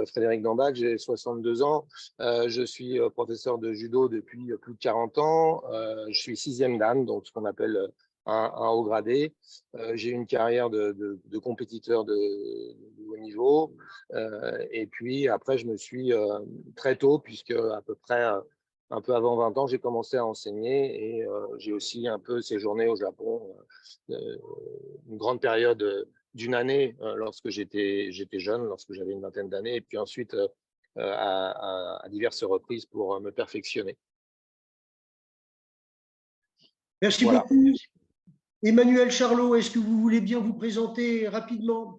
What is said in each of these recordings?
Frédéric Dambach, j'ai 62 ans. Je suis professeur de judo depuis plus de 40 ans. Je suis 6e dan, donc ce qu'on appelle un haut gradé. J'ai une carrière de compétiteur de haut niveau. Et puis après, je me suis très tôt, puisque à peu près un peu avant 20 ans, j'ai commencé à enseigner et j'ai aussi un peu séjourné au Japon, une grande période d'une année lorsque j'étais jeune, lorsque j'avais une vingtaine d'années, et puis ensuite à diverses reprises pour me perfectionner. Merci beaucoup. Emmanuel Charlot, est-ce que vous voulez bien vous présenter rapidement?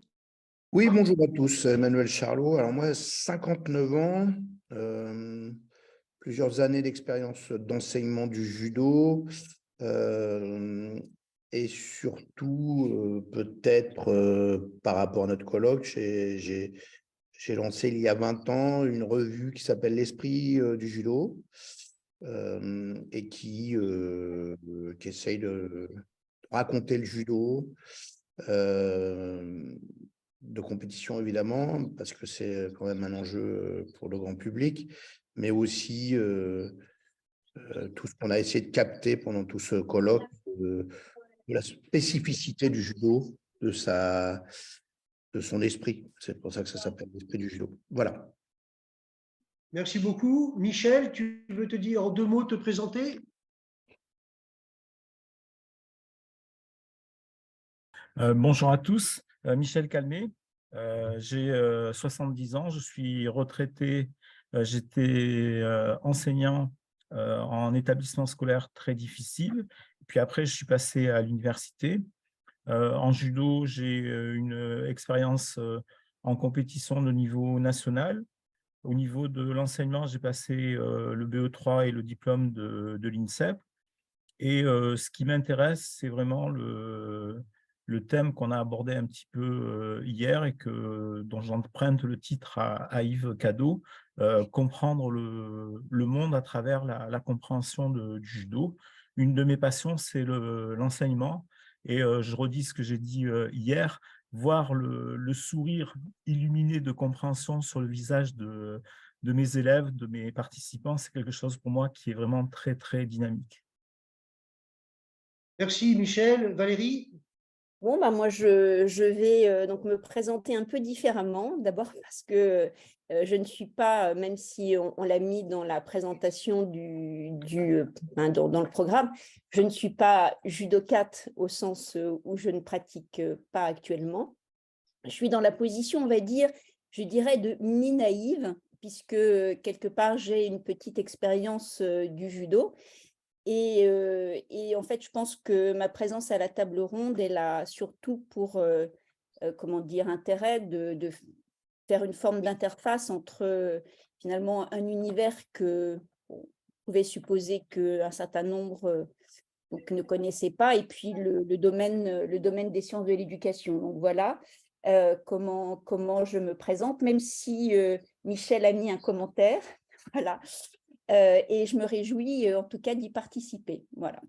Oui, bonjour à tous, Emmanuel Charlot. Alors moi, 59 ans, plusieurs années d'expérience d'enseignement du judo et surtout, peut-être par rapport à notre colloque, j'ai lancé il y a 20 ans une revue qui s'appelle L'Esprit du judo et qui essaye de raconter le judo, de compétition évidemment, parce que c'est quand même un enjeu pour le grand public, mais aussi tout ce qu'on a essayé de capter pendant tout ce colloque, de la spécificité du judo, de son esprit. C'est pour ça que ça s'appelle l'esprit du judo. Voilà. Merci beaucoup. Michel, tu veux te dire en 2 mots, te présenter? Bonjour à tous, Michel Calmet, j'ai 70 ans, je suis retraité, j'étais enseignant en établissement scolaire très difficile, puis après je suis passé à l'université. En judo, j'ai une expérience en compétition de niveau national. Au niveau de l'enseignement, j'ai passé le BE3 et le diplôme de l'INSEP. Et ce qui m'intéresse, c'est vraiment le thème qu'on a abordé un petit peu hier et dont j'emprunte le titre à Yves Cadeau, comprendre le monde à travers la compréhension du judo. Une de mes passions, c'est l'enseignement. Et je redis ce que j'ai dit hier, voir le sourire illuminé de compréhension sur le visage de mes élèves, de mes participants, c'est quelque chose pour moi qui est vraiment très, très dynamique. Merci Michel. Valérie? Bon, bah moi, je vais donc me présenter un peu différemment. D'abord parce que je ne suis pas, même si on l'a mis dans la présentation dans le programme, je ne suis pas judokate au sens où je ne pratique pas actuellement. Je suis dans la position, on va dire, je dirais, de mi-naïve, puisque quelque part, j'ai une petite expérience du judo. Et en fait, je pense que ma présence à la table ronde est là surtout pour, comment dire, intérêt de faire une forme d'interface entre finalement un univers que on pouvait supposer qu'un certain nombre donc, ne connaissaient pas, et puis le domaine des sciences de l'éducation. Donc voilà comment je me présente, même si Michel a mis un commentaire. Voilà. Et je me réjouis en tout cas d'y participer. Voilà.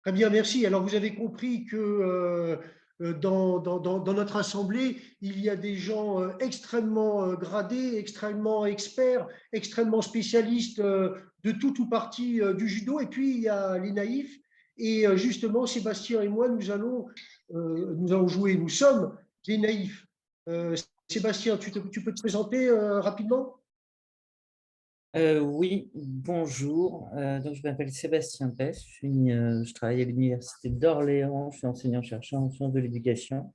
Très bien, merci. Alors, vous avez compris que dans notre assemblée, il y a des gens extrêmement gradés, extrêmement experts, extrêmement spécialistes de tout ou partie du judo. Et puis, il y a les naïfs. Et justement, Sébastien et moi, nous allons jouer, nous sommes les naïfs. Sébastien, tu peux te présenter rapidement? Oui, bonjour. Donc, je m'appelle Sébastien Pess, je travaille à l'Université d'Orléans, je suis enseignant-chercheur en sciences de l'éducation.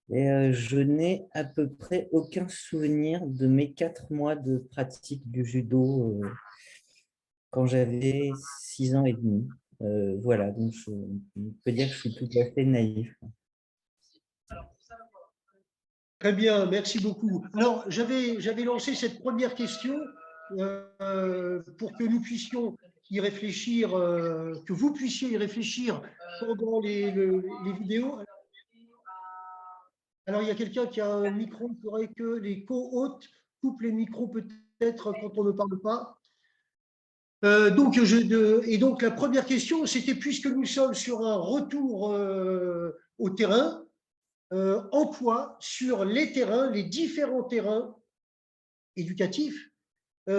Et je n'ai à peu près aucun souvenir de mes 4 mois de pratique du judo quand j'avais 6 ans et demi. Voilà, donc je peux dire que je suis tout à fait naïf. Très bien, merci beaucoup. Alors, j'avais lancé cette première question pour que nous puissions y réfléchir, que vous puissiez y réfléchir pendant les vidéos. Alors, il y a quelqu'un qui a un micro, il faudrait que les co-hôtes coupent les micros peut-être quand on ne parle pas. Donc, la première question, c'était puisque nous sommes sur un retour au terrain, emploie sur les terrains, les différents terrains éducatifs.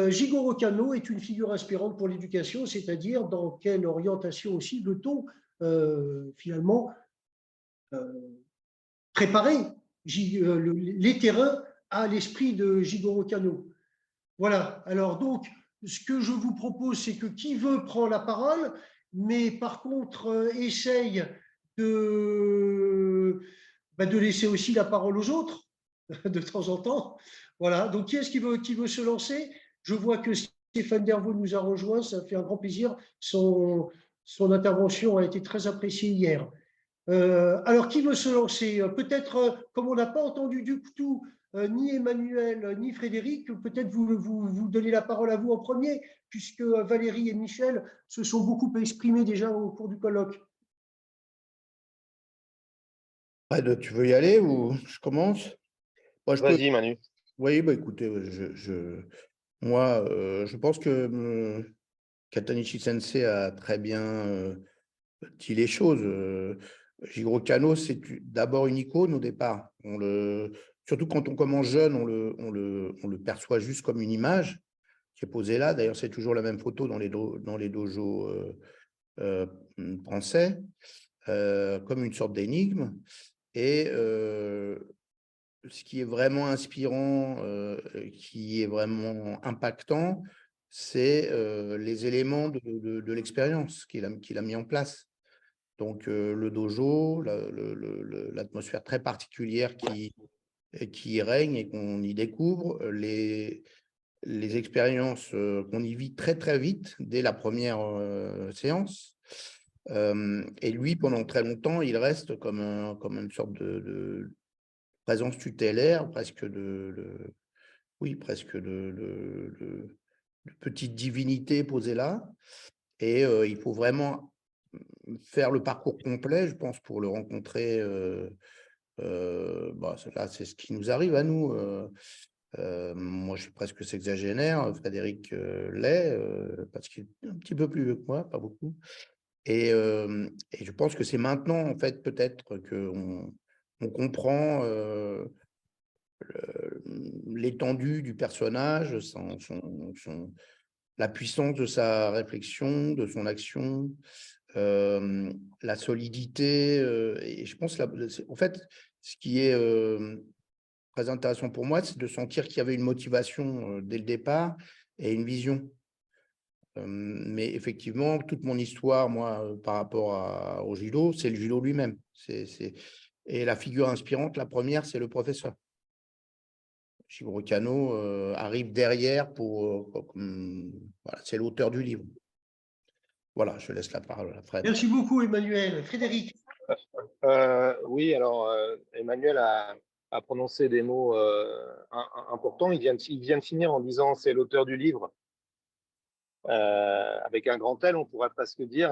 Jigoro Kano est une figure inspirante pour l'éducation, c'est-à-dire dans quelle orientation aussi veut-on finalement préparer les terrains à l'esprit de Jigoro Kano. Voilà, alors donc, ce que je vous propose, c'est que qui veut prend la parole, mais par contre, essaye de laisser aussi la parole aux autres, de temps en temps. Voilà, donc qui est-ce qui veut se lancer? Je vois que Stéphane Dervaux nous a rejoint, ça fait un grand plaisir. Son intervention a été très appréciée hier. Alors, qui veut se lancer? Peut-être, comme on n'a pas entendu du tout ni Emmanuel ni Frédéric, peut-être vous donnez la parole à vous en premier, puisque Valérie et Michel se sont beaucoup exprimés déjà au cours du colloque. Fred, tu veux y aller ou je commence? Moi, je peux. Vas-y, Manu. Oui, bah, écoutez, moi, je pense que Katanishi Sensei a très bien dit les choses. Jigoro Kano, c'est d'abord une icône au départ. Surtout quand on commence jeune, on le perçoit juste comme une image qui est posée là. D'ailleurs, c'est toujours la même photo dans les dojos français, comme une sorte d'énigme. Et ce qui est vraiment inspirant, qui est vraiment impactant, c'est les éléments de l'expérience qu'il a mis en place. Donc, le dojo, l'atmosphère très particulière qui y règne et qu'on y découvre, les expériences qu'on y vit très, très vite, dès la première séance. Et lui, pendant très longtemps, il reste comme une sorte de présence tutélaire, presque de petite divinité posée là. Et il faut vraiment faire le parcours complet, je pense, pour le rencontrer. Là, c'est ce qui nous arrive à nous. Moi, je suis presque sexagénaire. Frédéric l'est, parce qu'il est un petit peu plus vieux que moi, pas beaucoup. Et je pense que c'est maintenant, en fait, peut-être qu'on comprend l'étendue du personnage, la puissance de sa réflexion, de son action, la solidité. Et je pense, en fait, ce qui est très intéressant pour moi, c'est de sentir qu'il y avait une motivation dès le départ et une vision. Mais effectivement, toute mon histoire, moi, par rapport au judo, c'est le judo lui-même. Et la figure inspirante, la première, c'est le professeur. Jigoro Kano arrive derrière voilà, c'est l'auteur du livre. Voilà, je laisse la parole à Fred. Merci beaucoup, Emmanuel. Frédéric. Oui, alors Emmanuel a prononcé des mots importants. Il vient de finir en disant c'est l'auteur du livre. Avec un grand L, on pourrait presque dire,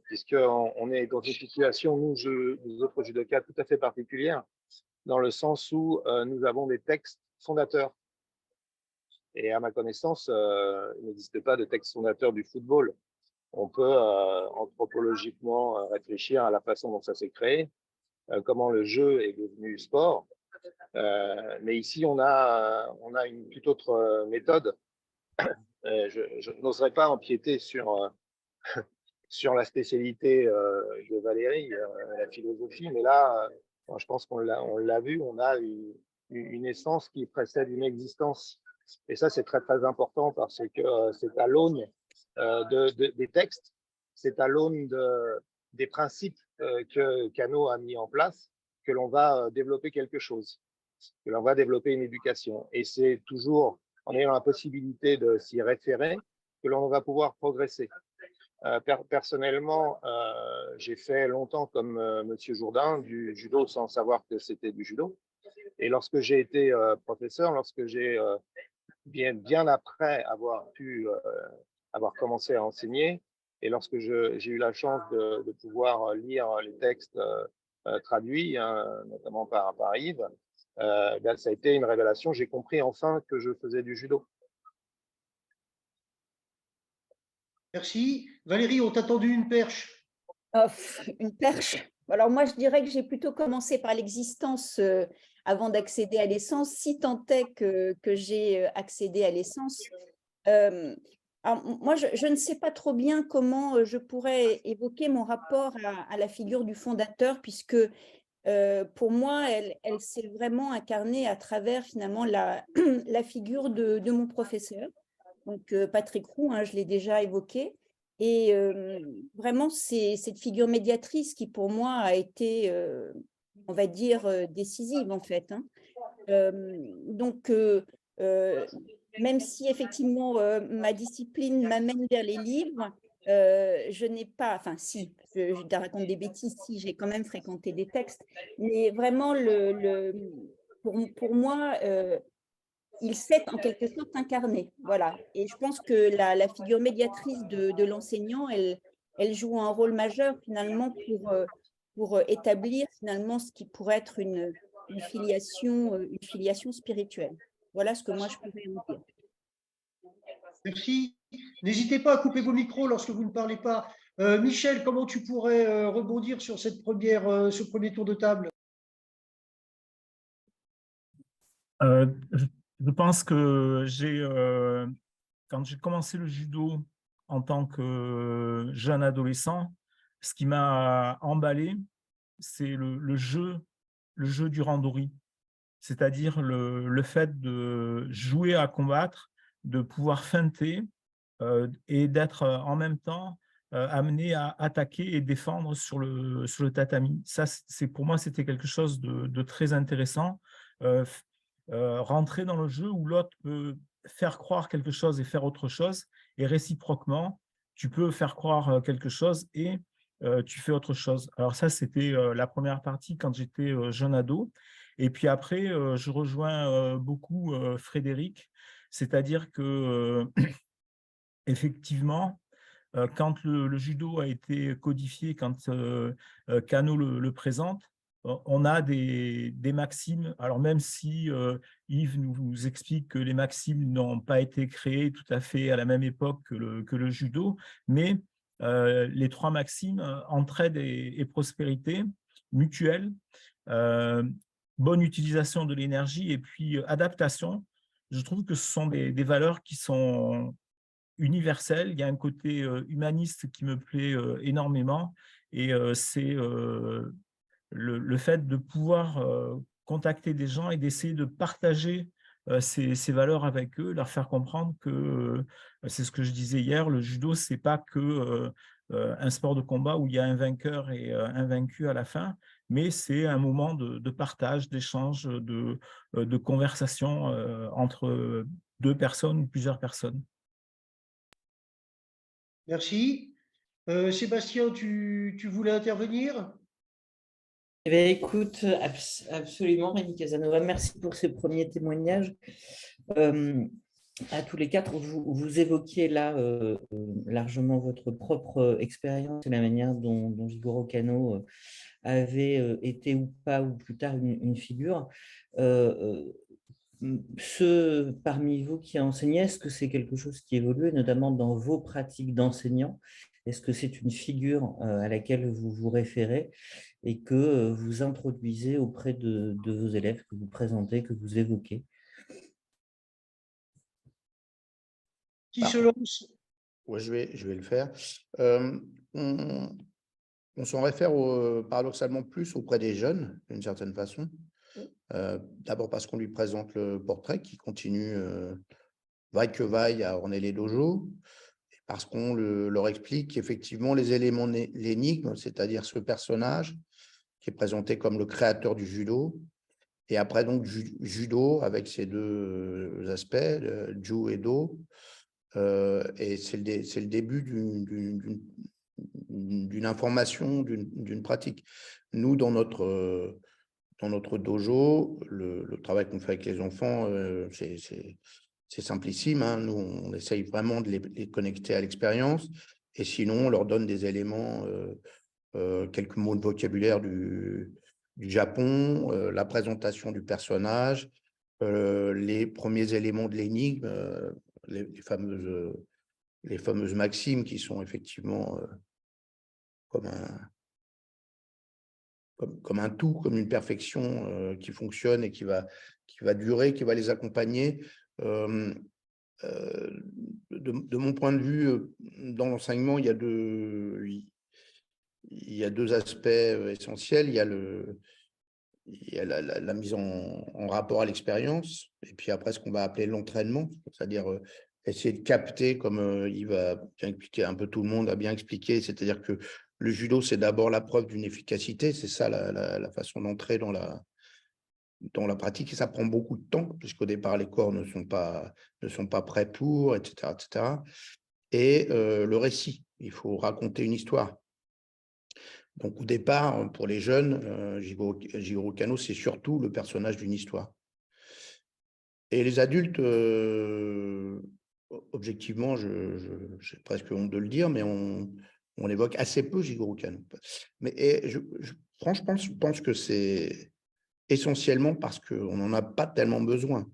puisqu'on est dans une situation, nous autres judokas, tout à fait particulière, dans le sens où nous avons des textes fondateurs. Et à ma connaissance, il n'existe pas de texte fondateur du football. On peut anthropologiquement réfléchir à la façon dont ça s'est créé, comment le jeu est devenu sport. Mais ici, on a une toute autre méthode. Je n'oserais pas empiéter sur la spécialité de Valérie, la philosophie, mais là, je pense qu'on l'a vu, on a une essence qui précède une existence. Et ça, c'est très, très important parce que c'est à l'aune des textes, c'est à l'aune des principes que Kano a mis en place que l'on va développer quelque chose, que l'on va développer une éducation. Et c'est toujours en ayant la possibilité de s'y référer que l'on va pouvoir progresser. Personnellement, j'ai fait longtemps comme Monsieur Jourdain du judo sans savoir que c'était du judo. Et lorsque j'ai été professeur, lorsque j'ai bien après avoir commencé à enseigner, et lorsque j'ai eu la chance de pouvoir lire les textes traduits, notamment par Yves, ça a été une révélation. J'ai compris enfin que je faisais du judo. Merci. Valérie, on t'a tendu une perche. Une perche. Alors moi, je dirais que j'ai plutôt commencé par l'existence avant d'accéder à l'essence, si tant est que j'ai accédé à l'essence. Alors, moi, je ne sais pas trop bien comment je pourrais évoquer mon rapport à la figure du fondateur, puisque pour moi, elle s'est vraiment incarnée à travers finalement la figure de mon professeur, donc Patrick Roux, hein, je l'ai déjà évoqué. Et vraiment, c'est cette figure médiatrice qui, pour moi, a été, on va dire, décisive, en fait. Hein. Donc, même si effectivement ma discipline m'amène vers les livres, je n'ai pas, enfin si, je te raconte des bêtises, si j'ai quand même fréquenté des textes, mais vraiment pour moi, il s'est en quelque sorte incarné, voilà. Et je pense que la figure médiatrice de l'enseignant, elle joue un rôle majeur finalement pour établir finalement ce qui pourrait être une filiation spirituelle. Voilà ce que moi je pourrais en dire. Merci. N'hésitez pas à couper vos micros lorsque vous ne parlez pas. Michel, comment tu pourrais rebondir sur ce premier tour de table? Je pense que quand j'ai commencé le judo en tant que jeune adolescent, ce qui m'a emballé, c'est le jeu du randori, c'est-à-dire le fait de jouer à combattre, de pouvoir feinter et d'être en même temps amené à attaquer et défendre sur le tatami. Ça, pour moi, c'était quelque chose de très intéressant. Rentrer dans le jeu où l'autre peut faire croire quelque chose et faire autre chose, et réciproquement, tu peux faire croire quelque chose et tu fais autre chose. Alors ça, c'était la première partie quand j'étais jeune ado. Et puis après, je rejoins beaucoup Frédéric, c'est-à-dire que effectivement, quand le judo a été codifié, quand Kano le présente, on a des maximes. Alors même si Yves nous explique que les maximes n'ont pas été créées tout à fait à la même époque que le judo, mais les trois maximes, entraide et prospérité mutuelle, euh, bonne utilisation de l'énergie et puis adaptation, je trouve que ce sont des valeurs qui sont universel. Il y a un côté humaniste qui me plaît énormément, et c'est le fait de pouvoir contacter des gens et d'essayer de partager ces valeurs avec eux, leur faire comprendre que, c'est ce que je disais hier, le judo, c'est pas que un sport de combat où il y a un vainqueur et un vaincu à la fin, mais c'est un moment de partage, d'échange, de conversation entre deux personnes ou plusieurs personnes. Merci. Sébastien, tu voulais intervenir? Eh bien, écoute, absolument, Rémi Casanova, merci pour ce premier témoignage. À tous les quatre, vous évoquiez là largement votre propre expérience et la manière dont Jigoro Kano avait été ou pas, ou plus tard, une figure. Ceux parmi vous qui enseignez, est-ce que c'est quelque chose qui évolue, notamment dans vos pratiques d'enseignant? Est-ce que c'est une figure à laquelle vous vous référez et que vous introduisez auprès de vos élèves, que vous présentez, que vous évoquez? Qui se lance? Ouais, je vais le faire. On s'en réfère paradoxalement plus auprès des jeunes, d'une certaine façon. D'abord parce qu'on lui présente le portrait qui continue, vaille que vaille, à orner les dojos, et parce qu'on leur explique effectivement les éléments, l'énigme, c'est-à-dire ce personnage qui est présenté comme le créateur du judo, et après donc judo avec ses deux aspects, ju et do, et c'est le début d'une information, d'une pratique. Nous, dans notre dojo, le travail qu'on fait avec les enfants, c'est simplissime. Hein. Nous, on essaye vraiment de les connecter à l'expérience. Et sinon, on leur donne des éléments, quelques mots de vocabulaire du Japon, la présentation du personnage, les premiers éléments de l'énigme, les fameuses maximes qui sont effectivement comme comme un tout, comme une perfection qui fonctionne et qui va durer, qui va les accompagner. De mon point de vue, dans l'enseignement, il y a deux aspects essentiels. Il y a la mise en rapport à l'expérience, et puis après ce qu'on va appeler l'entraînement, c'est-à-dire essayer de capter, comme il va bien expliquer, un peu tout le monde a bien expliqué, c'est-à-dire que le judo, c'est d'abord la preuve d'une efficacité, c'est ça la façon d'entrer dans la pratique, et ça prend beaucoup de temps, puisqu'au départ, les corps ne sont pas prêts pour, etc. etc. Et le récit, il faut raconter une histoire. Donc, au départ, pour les jeunes, Jigoro Kano, c'est surtout le personnage d'une histoire. Et les adultes, objectivement, j'ai presque honte de le dire, mais on évoque assez peu Jigoro Kano. Mais franchement, je pense que c'est essentiellement parce qu'on n'en a pas tellement besoin.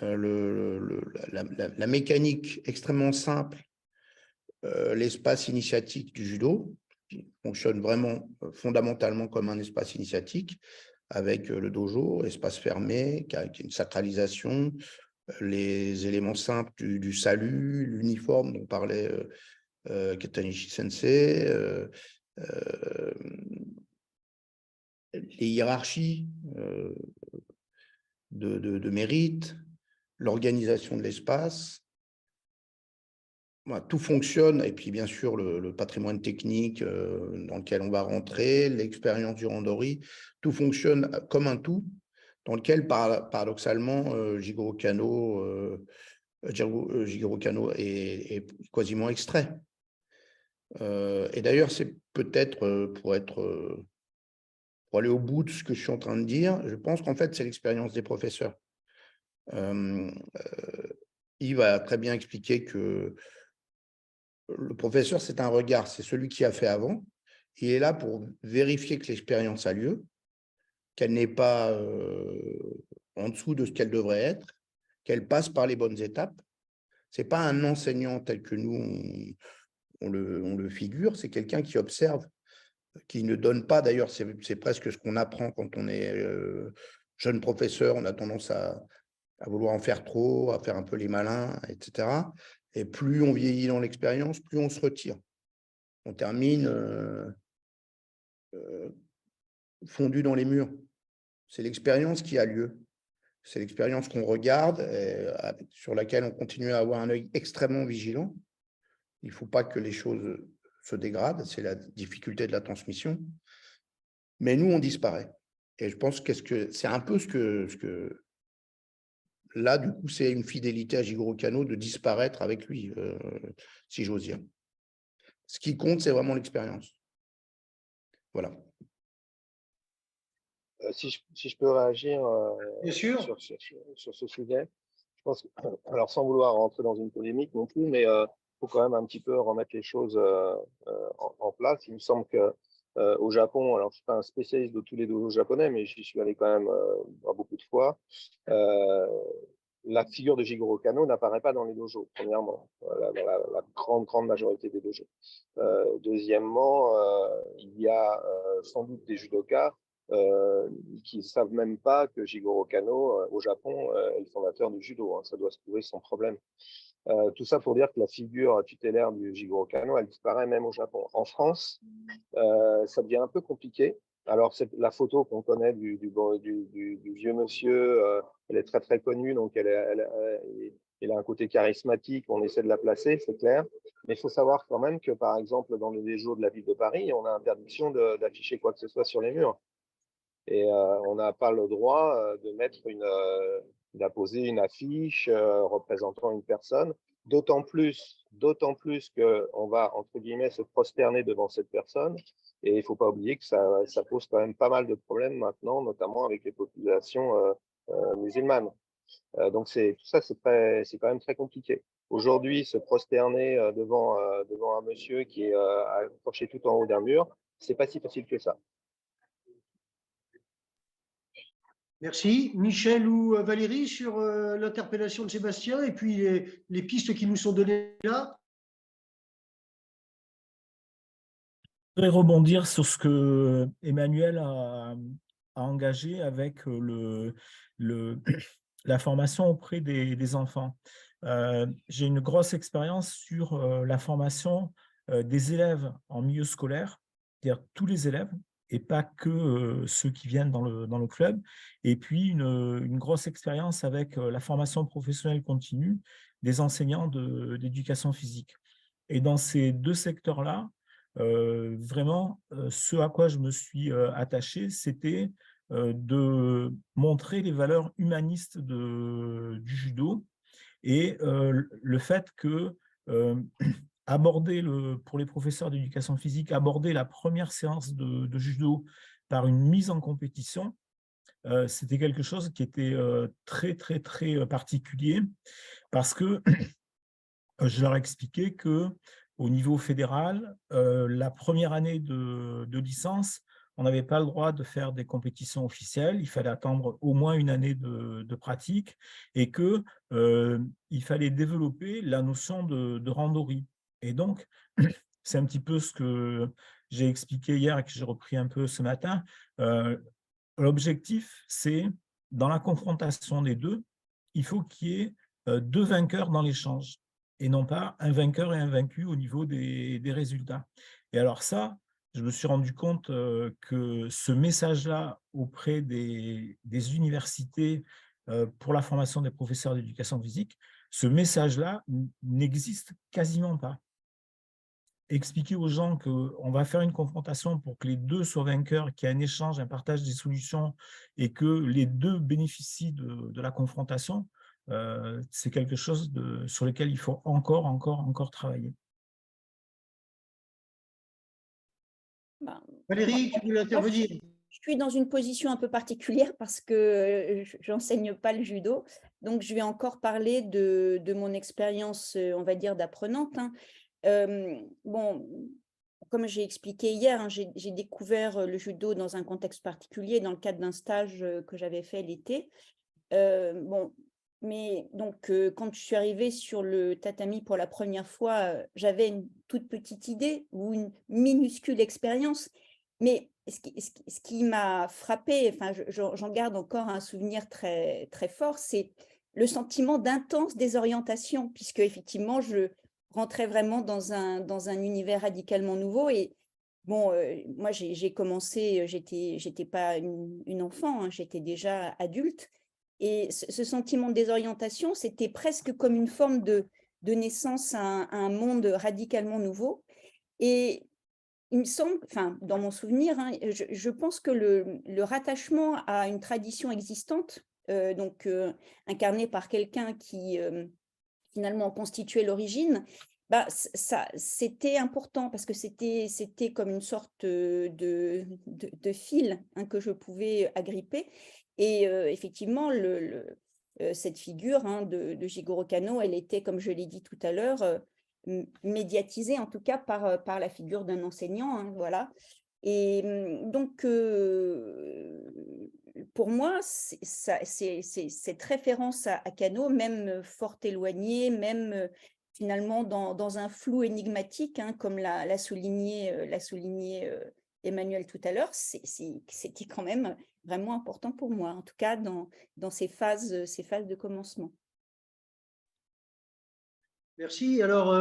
La mécanique extrêmement simple, l'espace initiatique du judo, qui fonctionne vraiment fondamentalement comme un espace initiatique, avec le dojo, espace fermé, qui a une sacralisation, les éléments simples du salut, l'uniforme dont parlait Katanishi Sensei, les hiérarchies de mérite, l'organisation de l'espace. Voilà, tout fonctionne, et puis bien sûr le patrimoine technique dans lequel on va rentrer, l'expérience du randori, tout fonctionne comme un tout, dans lequel paradoxalement Jigoro Kano est quasiment extrait. Et d'ailleurs, c'est peut-être pour aller au bout de ce que je suis en train de dire, je pense qu'en fait, c'est l'expérience des professeurs. Yves a très bien expliqué que le professeur, c'est un regard, c'est celui qui a fait avant. Il est là pour vérifier que l'expérience a lieu, qu'elle n'est pas en dessous de ce qu'elle devrait être, qu'elle passe par les bonnes étapes. Ce n'est pas un enseignant tel que nous, on le figure, c'est quelqu'un qui observe, qui ne donne pas, d'ailleurs, c'est presque ce qu'on apprend quand on est jeune professeur, on a tendance à vouloir en faire trop, à faire un peu les malins, etc. Et plus on vieillit dans l'expérience, plus on se retire. On termine fondu dans les murs. C'est l'expérience qui a lieu. C'est l'expérience qu'on regarde, sur laquelle on continue à avoir un œil extrêmement vigilant. Il ne faut pas que les choses se dégradent, c'est la difficulté de la transmission. Mais nous, on disparaît. Et je pense que c'est un peu ce que là, du coup, c'est une fidélité à Jigoro Kano de disparaître avec lui, si j'ose dire. Ce qui compte, c'est vraiment l'expérience. Voilà. Si je peux réagir Bien sûr. sur ce sujet, je pense que, alors sans vouloir rentrer dans une polémique non plus, mais il faut quand même un petit peu remettre les choses en place. Il me semble que au Japon, alors je suis pas un spécialiste de tous les dojos japonais, mais j'y suis allé quand même beaucoup de fois. La figure de Jigoro Kano n'apparaît pas dans les dojos, premièrement, dans la grande majorité des dojos. Deuxièmement, il y a sans doute des judokas qui ne savent même pas que Jigoro Kano, au Japon, est le fondateur du judo. Ça doit se trouver sans problème. Tout ça pour dire que la figure tutélaire du Jigoro Kano, elle disparaît même au Japon. En France, ça devient un peu compliqué. Alors, c'est la photo qu'on connaît du vieux monsieur, elle est très, très connue, donc elle a un côté charismatique, on essaie de la placer, c'est clair. Mais il faut savoir quand même que, par exemple, dans les jours de la ville de Paris, on a interdiction d'afficher quoi que ce soit sur les murs. Et on n'a pas le droit de mettre d'apposer une affiche représentant une personne, d'autant plus qu'on va, entre guillemets, se prosterner devant cette personne. Et il ne faut pas oublier que ça pose quand même pas mal de problèmes maintenant, notamment avec les populations musulmanes. Donc tout ça, c'est quand même très compliqué. Aujourd'hui, se prosterner devant un monsieur qui est accroché tout en haut d'un mur, c'est pas si facile que ça. Merci. Michel ou Valérie sur l'interpellation de Sébastien et puis les pistes qui nous sont données là. voudrais rebondir sur ce que Emmanuel a engagé avec la formation auprès des enfants. J'ai une grosse expérience sur la formation des élèves en milieu scolaire, c'est-à-dire tous les élèves, et pas que ceux qui viennent dans le club. Et puis, une grosse expérience avec la formation professionnelle continue des enseignants d'éducation physique. Et dans ces deux secteurs-là, vraiment, ce à quoi je me suis attaché, c'était de montrer les valeurs humanistes du judo et le fait que pour les professeurs d'éducation physique, aborder la première séance de judo par une mise en compétition, c'était quelque chose qui était très, très, très particulier parce que je leur expliquais qu'au niveau fédéral, la première année de licence, on n'avait pas le droit de faire des compétitions officielles, il fallait attendre au moins une année de pratique et qu'il fallait développer la notion de randori. Et donc, c'est un petit peu ce que j'ai expliqué hier et que j'ai repris un peu ce matin. L'objectif, c'est, dans la confrontation des deux, il faut qu'il y ait deux vainqueurs dans l'échange et non pas un vainqueur et un vaincu au niveau des résultats. Et alors ça, je me suis rendu compte que ce message-là auprès des universités pour la formation des professeurs d'éducation physique, ce message-là n'existe quasiment pas. Expliquer aux gens qu'on va faire une confrontation pour que les deux soient vainqueurs, qu'il y a un échange, un partage des solutions et que les deux bénéficient de la confrontation, c'est quelque chose sur lequel il faut encore travailler. Valérie, tu voulais intervenir? Je suis dans une position un peu particulière parce que je n'enseigne pas le judo. Donc, je vais encore parler de mon expérience, on va dire, d'apprenante. Bon, comme j'ai expliqué hier, hein, j'ai découvert le judo dans un contexte particulier, dans le cadre d'un stage que j'avais fait l'été. Bon, mais donc, quand je suis arrivée sur le tatami pour la première fois, j'avais une toute petite idée ou une minuscule expérience. Mais ce qui m'a frappée, enfin, j'en garde encore un souvenir très, très fort, c'est le sentiment d'intense désorientation, puisque effectivement, je rentrais vraiment dans un univers radicalement nouveau. Et bon, moi, j'ai commencé, j'étais pas une enfant, hein, j'étais déjà adulte. Et ce sentiment de désorientation, c'était presque comme une forme de naissance à un monde radicalement nouveau. Et il me semble, enfin, dans mon souvenir, hein, je pense que le rattachement à une tradition existante, donc incarnée par quelqu'un qui finalement constituait l'origine, bah, c'était important parce que c'était comme une sorte de fil, hein, que je pouvais agripper. Et effectivement, cette figure, hein, de Jigoro Kano, elle était, comme je l'ai dit tout à l'heure, médiatisée en tout cas par la figure d'un enseignant, hein, voilà. Et donc, pour moi, cette référence à Kano, même fort éloignée, même finalement dans un flou énigmatique, hein, comme l'a souligné Emmanuel tout à l'heure, c'était quand même vraiment important pour moi, en tout cas dans ces phases de commencement. Merci. Alors,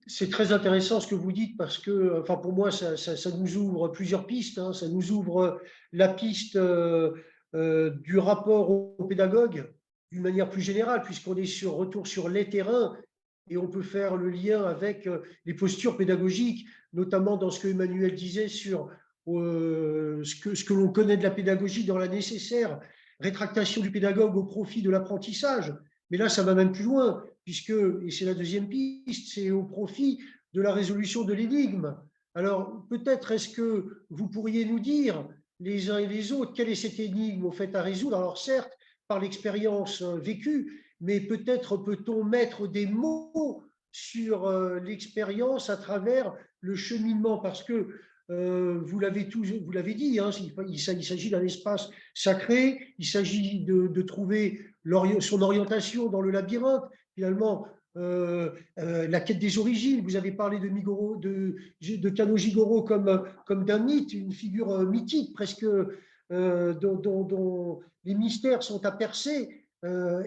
c'est très intéressant ce que vous dites parce que, enfin, pour moi, ça nous ouvre plusieurs pistes, hein. Ça nous ouvre la piste du rapport au pédagogue d'une manière plus générale, puisqu'on est retour sur les terrains et on peut faire le lien avec les postures pédagogiques, notamment dans ce que Emmanuel disait sur ce que l'on connaît de la pédagogie dans la nécessaire rétractation du pédagogue au profit de l'apprentissage. Mais là, ça va même plus loin, puisque, et c'est la deuxième piste, c'est au profit de la résolution de l'énigme. Alors, peut-être est-ce que vous pourriez nous dire, les uns et les autres, quelle est cette énigme au fait à résoudre? Alors, certes, par l'expérience vécue, mais peut-être peut-on mettre des mots sur l'expérience à travers le cheminement, parce que vous l'avez dit, hein, il s'agit d'un espace sacré, il s'agit de trouver son orientation dans le labyrinthe. Finalement, la quête des origines. Vous avez parlé de Kano Jigoro comme d'un mythe, une figure mythique presque, dont les mystères sont à percer,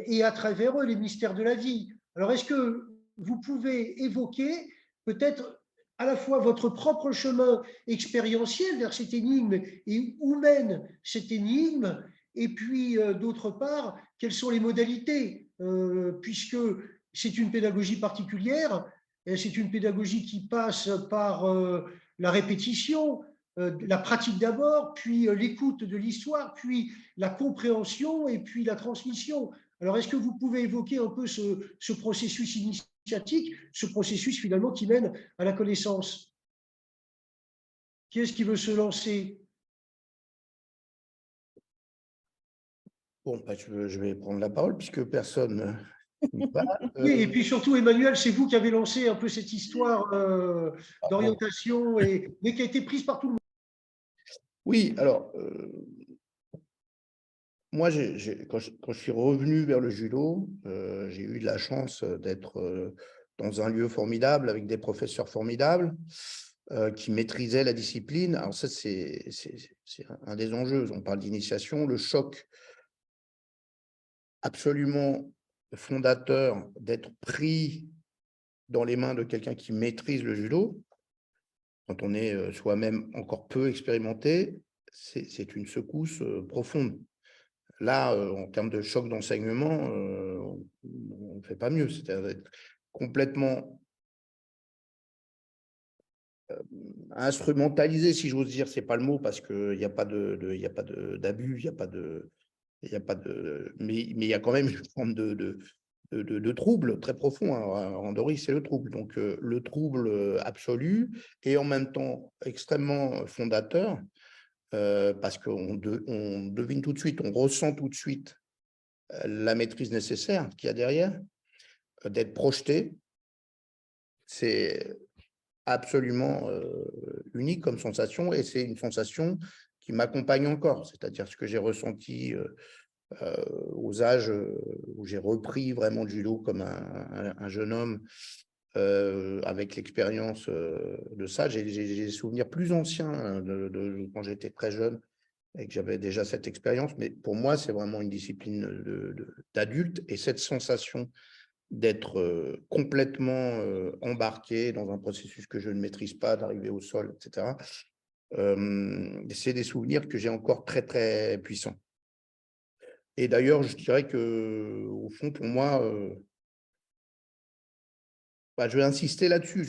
et à travers eux les mystères de la vie. Alors, est-ce que vous pouvez évoquer peut-être à la fois votre propre chemin expérientiel vers cette énigme et où mène cette énigme, et puis d'autre part, quelles sont les modalités, puisque c'est une pédagogie particulière, c'est une pédagogie qui passe par la répétition, la pratique d'abord, puis l'écoute de l'histoire, puis la compréhension et puis la transmission. Alors, est-ce que vous pouvez évoquer un peu ce processus initiatique, ce processus finalement qui mène à la connaissance? Qui est-ce qui veut se lancer? Bon, bah, je vais prendre la parole puisque personne n'y va. Oui, et puis surtout, Emmanuel, c'est vous qui avez lancé un peu cette histoire d'orientation, mais qui a été prise par tout le monde. Oui, alors, moi, quand je suis revenu vers le judo, j'ai eu de la chance d'être dans un lieu formidable avec des professeurs formidables qui maîtrisaient la discipline. Alors ça, c'est un des enjeux. On parle d'initiation, le choc absolument fondateur d'être pris dans les mains de quelqu'un qui maîtrise le judo, quand on est soi-même encore peu expérimenté, c'est une secousse profonde. Là, en termes de choc d'enseignement, on ne fait pas mieux. C'est-à-dire être complètement instrumentalisé, si j'ose dire, c'est pas le mot, parce qu'il n'y a pas d'abus, mais il y a quand même une forme de trouble très profond. En Randori, c'est le trouble. Donc, le trouble absolu et en même temps extrêmement fondateur, parce qu'on devine tout de suite, on ressent tout de suite la maîtrise nécessaire qu'il y a derrière, d'être projeté. C'est absolument unique comme sensation, et c'est une sensation qui m'accompagne encore, c'est-à-dire ce que j'ai ressenti aux âges où j'ai repris vraiment le judo comme un jeune homme avec l'expérience de ça. J'ai des souvenirs plus anciens de quand j'étais très jeune et que j'avais déjà cette expérience, mais pour moi, c'est vraiment une discipline d'adulte, et cette sensation d'être complètement embarqué dans un processus que je ne maîtrise pas, d'arriver au sol, etc. C'est des souvenirs que j'ai encore très, très puissants. Et d'ailleurs, je dirais qu'au fond, pour moi, je vais insister là-dessus.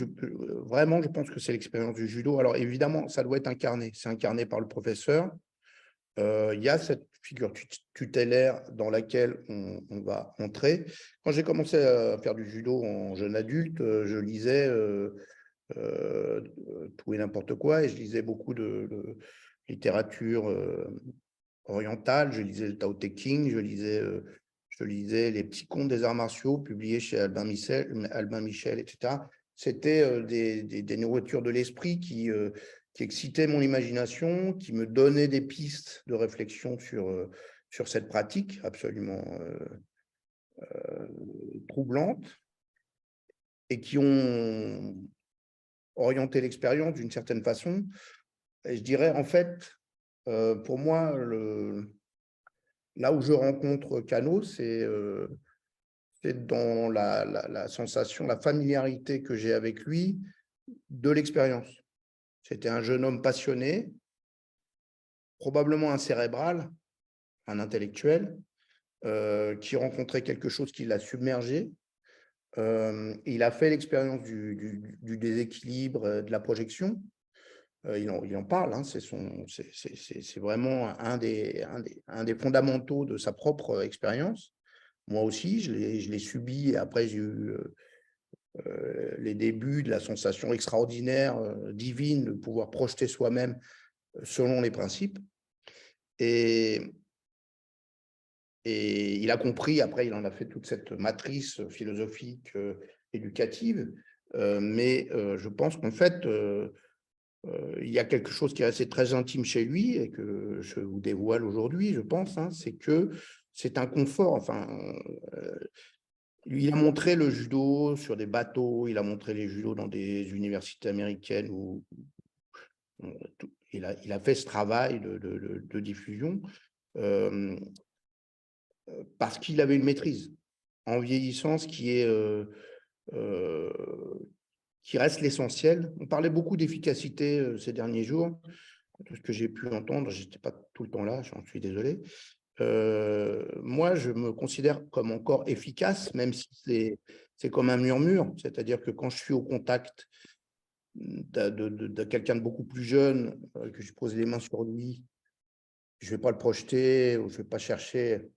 Vraiment, je pense que c'est l'expérience du judo. Alors, évidemment, ça doit être incarné. C'est incarné par le professeur. Il y a cette figure tutélaire dans laquelle on va entrer. Quand j'ai commencé à faire du judo en jeune adulte, je lisais tout et n'importe quoi, et je lisais beaucoup de littérature orientale. Je lisais le Tao Te Ching, je lisais les petits contes des arts martiaux publiés chez Albin Michel, etc. C'était des nourritures de l'esprit qui excitaient mon imagination, qui me donnaient des pistes de réflexion sur cette pratique absolument troublante, et qui ont orienté l'expérience d'une certaine façon. Et je dirais, en fait, pour moi, là où je rencontre Kano, c'est dans la sensation, la familiarité que j'ai avec lui de l'expérience. C'était un jeune homme passionné, probablement un cérébral, un intellectuel, qui rencontrait quelque chose qui l'a submergé. Il a fait l'expérience du déséquilibre, de la projection. Il en parle, hein, c'est vraiment un des fondamentaux de sa propre expérience. Moi aussi, je l'ai subi, et après j'ai eu les débuts de la sensation extraordinaire, divine, de pouvoir projeter soi-même selon les principes. Et il a compris, après il en a fait toute cette matrice philosophique, éducative, mais je pense qu'en fait, il y a quelque chose qui est resté très intime chez lui et que je vous dévoile aujourd'hui, je pense, hein, c'est que c'est un confort. Enfin, Il a montré le judo sur des bateaux, il a montré les judo dans des universités américaines où il a fait ce travail de diffusion parce qu'il avait une maîtrise. En vieillissant, ce qui reste l'essentiel. On parlait beaucoup d'efficacité ces derniers jours. Tout ce que j'ai pu entendre, je n'étais pas tout le temps là, j'en suis désolé. Moi, je me considère comme encore efficace, même si c'est comme un murmure. C'est-à-dire que quand je suis au contact de quelqu'un de beaucoup plus jeune, que je pose les mains sur lui, je ne vais pas le projeter, ou je ne vais pas chercher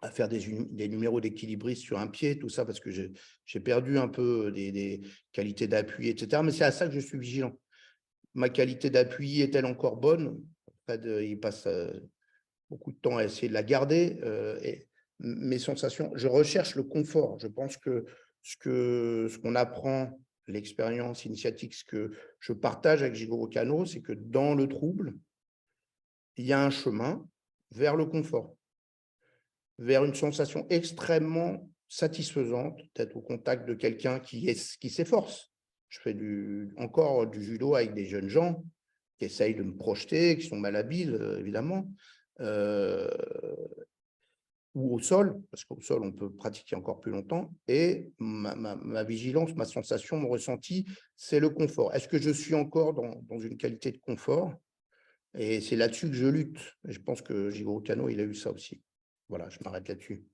à faire des numéros d'équilibriste sur un pied, tout ça, parce que j'ai perdu un peu des qualités d'appui, etc. Mais c'est à ça que je suis vigilant. Ma qualité d'appui est-elle encore bonne? Fred, il passe beaucoup de temps à essayer de la garder. Et mes sensations, je recherche le confort. Je pense que ce qu'on apprend, l'expérience initiatique, ce que je partage avec Jigoro Kano, c'est que dans le trouble, il y a un chemin vers le confort, vers une sensation extrêmement satisfaisante d'être au contact de quelqu'un qui s'efforce. Je fais encore du judo avec des jeunes gens qui essayent de me projeter, qui sont malhabiles, évidemment, ou au sol, parce qu'au sol, on peut pratiquer encore plus longtemps. Et ma vigilance, ma sensation, mon ressenti, c'est le confort. Est-ce que je suis encore dans une qualité de confort? Et c'est là-dessus que je lutte. Et je pense que Jigoro Kano, il a eu ça aussi. Voilà, je m'arrête là-dessus.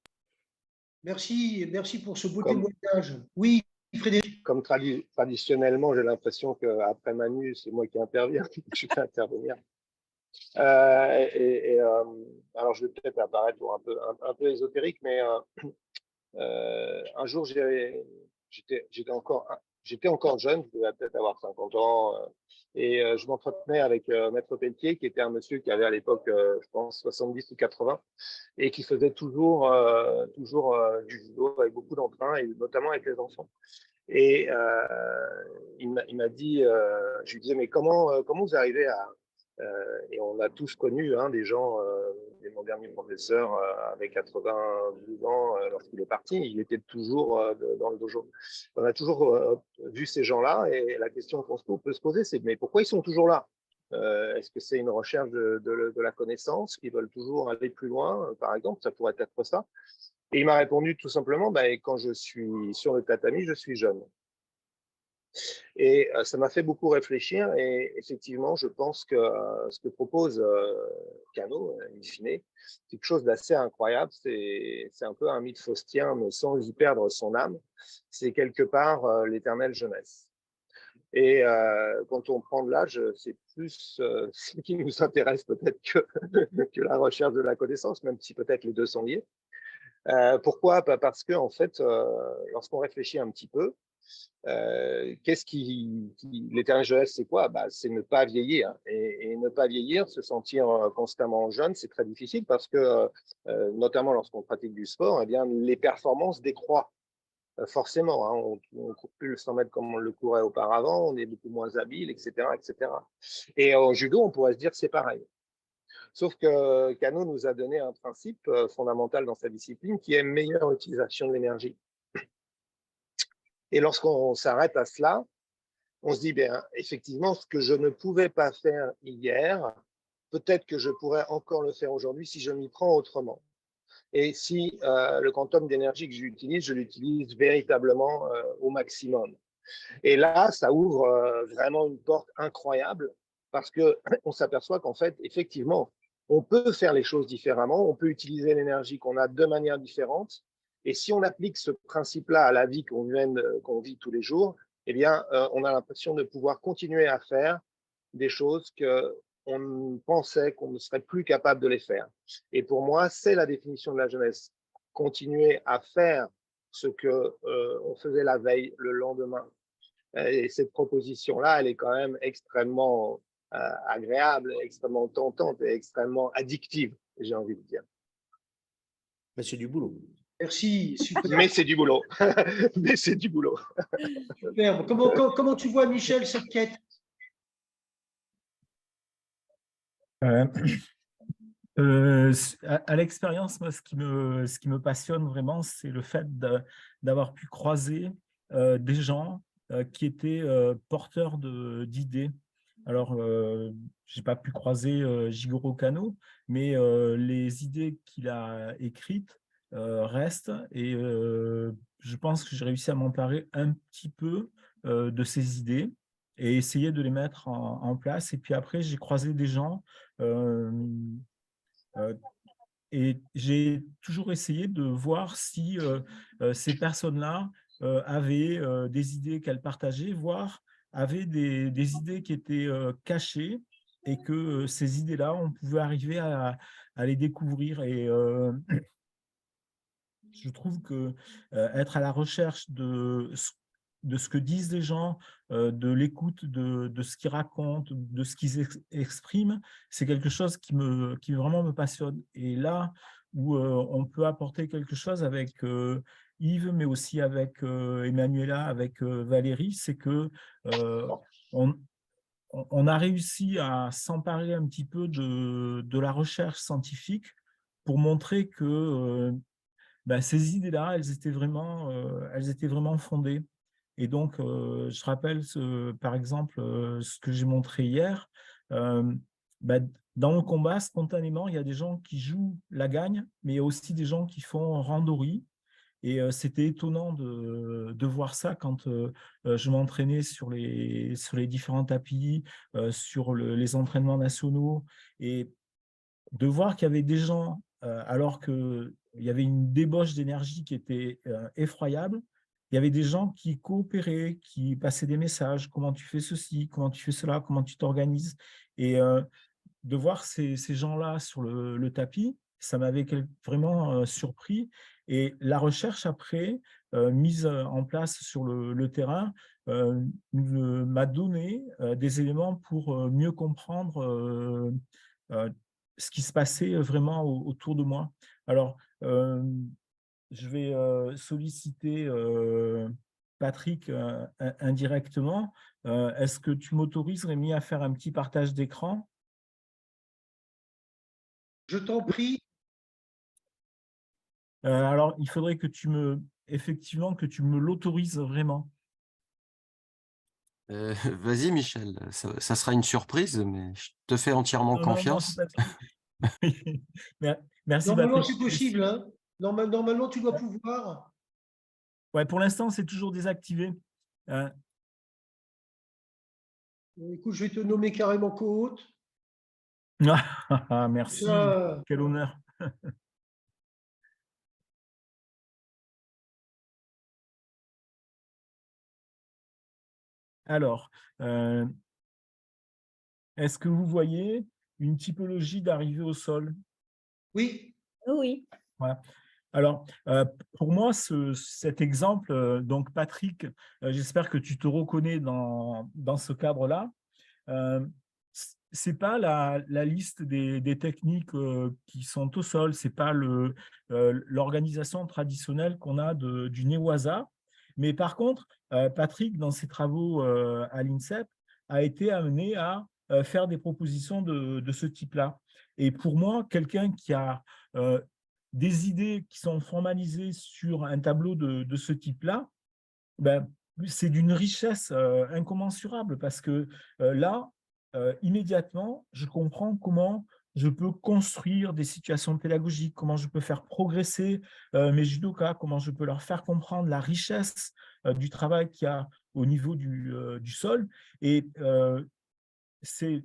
Merci pour ce beau témoignage. Oui, Frédéric. Comme traditionnellement, j'ai l'impression qu'après Manu, c'est moi qui interviens. Je vais intervenir. Alors, je vais peut-être apparaître pour un peu ésotérique, mais un jour, j'étais encore jeune, je devais peut-être avoir 50 ans, et je m'entretenais avec Maître Pelletier, qui était un monsieur qui avait à l'époque, je pense, 70 ou 80, et qui faisait toujours du judo avec beaucoup d'entrain, et notamment avec les enfants. Et il m'a dit, je lui disais, mais comment vous arrivez à... et on a tous connu des gens, mon dernier professeur avait 92 ans lorsqu'il est parti, il était toujours dans le dojo. On a toujours vu ces gens-là et la question qu'on peut se poser, c'est mais pourquoi ils sont toujours là? Est-ce que c'est une recherche de la connaissance, qu'ils veulent toujours aller plus loin, par exemple? Ça pourrait être ça. Et il m'a répondu tout simplement, quand je suis sur le tatami, je suis jeune. Et ça m'a fait beaucoup réfléchir et effectivement, je pense que ce que propose Kano, in fine, c'est quelque chose d'assez incroyable. C'est un peu un mythe faustien, mais sans y perdre son âme. C'est quelque part l'éternelle jeunesse. Et quand on prend de l'âge, c'est plus ce qui nous intéresse peut-être que la recherche de la connaissance, même si peut-être les deux sont liés. Pourquoi? Parce que en fait, lorsqu'on réfléchit un petit peu, l'éternelle jeunesse, c'est quoi? C'est ne pas vieillir. Et ne pas vieillir, se sentir constamment jeune, c'est très difficile parce que, notamment lorsqu'on pratique du sport, eh bien, les performances décroît forcément. On ne court plus le 100 mètres comme on le courait auparavant, on est beaucoup moins habile, etc., etc. Et au judo, on pourrait se dire c'est pareil. Sauf que Kano nous a donné un principe fondamental dans sa discipline qui est meilleure utilisation de l'énergie. Et lorsqu'on s'arrête à cela, on se dit, bien, effectivement, ce que je ne pouvais pas faire hier, peut-être que je pourrais encore le faire aujourd'hui si je m'y prends autrement. Et si le quantum d'énergie que j'utilise, je l'utilise véritablement au maximum. Et là, ça ouvre vraiment une porte incroyable parce qu'on s'aperçoit qu'en fait, effectivement, on peut faire les choses différemment, on peut utiliser l'énergie qu'on a de manière différente. Et si on applique ce principe-là à la vie qu'on vit tous les jours, eh bien, on a l'impression de pouvoir continuer à faire des choses qu'on pensait qu'on ne serait plus capable de les faire. Et pour moi, c'est la définition de la jeunesse. Continuer à faire ce qu'on faisait la veille, le lendemain. Et cette proposition-là, elle est quand même extrêmement agréable, extrêmement tentante et extrêmement addictive, j'ai envie de dire. Mais c'est du boulot. Merci, super. Mais c'est du boulot. Mais c'est du boulot. Super. Comment tu vois, Michel, cette quête? À l'expérience, moi, ce qui me passionne vraiment, c'est le fait d'avoir pu croiser des gens qui étaient porteurs d'idées. Alors, je n'ai pas pu croiser Jigoro Kano, mais les idées qu'il a écrites restent et je pense que j'ai réussi à m'emparer un petit peu de ces idées et essayer de les mettre en place. Et puis après, j'ai croisé des gens et j'ai toujours essayé de voir si ces personnes-là avaient des idées qu'elles partageaient, voire avaient des idées qui étaient cachées et que ces idées-là, on pouvait arriver à les découvrir. Et je trouve que être à la recherche de ce que disent les gens, de l'écoute de ce qu'ils racontent, de ce qu'ils expriment, c'est quelque chose qui vraiment me passionne. Et là où on peut apporter quelque chose avec Yves, mais aussi avec Emmanuela, avec Valérie, c'est que on, on a réussi à s'emparer un petit peu de la recherche scientifique pour montrer que ces idées-là, elles étaient vraiment fondées. Et donc, je rappelle, par exemple, ce que j'ai montré hier. euh, bah, dans le combat, spontanément, il y a des gens qui jouent la gagne, mais il y a aussi des gens qui font randori. Et c'était étonnant de voir ça quand je m'entraînais sur les différents tapis, sur les entraînements nationaux, et de voir qu'il y avait des gens, alors qu'il y avait une débauche d'énergie qui était effroyable, il y avait des gens qui coopéraient, qui passaient des messages, comment tu fais ceci, comment tu fais cela, comment tu t'organises. Et de voir ces gens-là sur le tapis, ça m'avait vraiment surpris. Et la recherche après, mise en place sur le terrain, m'a donné des éléments pour mieux comprendre euh, ce qui se passait vraiment autour de moi. Alors, je vais solliciter Patrick indirectement. Est-ce que tu m'autorises, Rémi, à faire un petit partage d'écran? Je t'en prie. Alors, il faudrait que effectivement, que tu me l'autorises vraiment. Vas-y, Michel, ça sera une surprise, mais je te fais entièrement Non, non, non, confiance. c'est Patrick. Merci, Normalement, Patrick. c'est possible. Hein. Normalement, tu dois pouvoir. Ouais, pour l'instant, c'est toujours désactivé. Écoute, je vais te nommer carrément co-hôte. Merci, Ça, quel honneur. Alors, est-ce que vous voyez une typologie d'arrivée au sol? oui. Oui. Voilà. Alors, pour moi, cet exemple, donc Patrick, j'espère que tu te reconnais dans ce cadre-là. Ce n'est pas la liste des techniques qui sont au sol, ce n'est pas l'organisation traditionnelle qu'on a du Newaza. Mais par contre, Patrick, dans ses travaux à l'INSEP, a été amené à faire des propositions de ce type-là. Et pour moi, quelqu'un qui a des idées qui sont formalisées sur un tableau de ce type-là, ben, c'est d'une richesse incommensurable parce que là, immédiatement, je comprends comment je peux construire des situations pédagogiques, comment je peux faire progresser mes judokas, comment je peux leur faire comprendre la richesse du travail qu'il y a au niveau du sol. Et c'est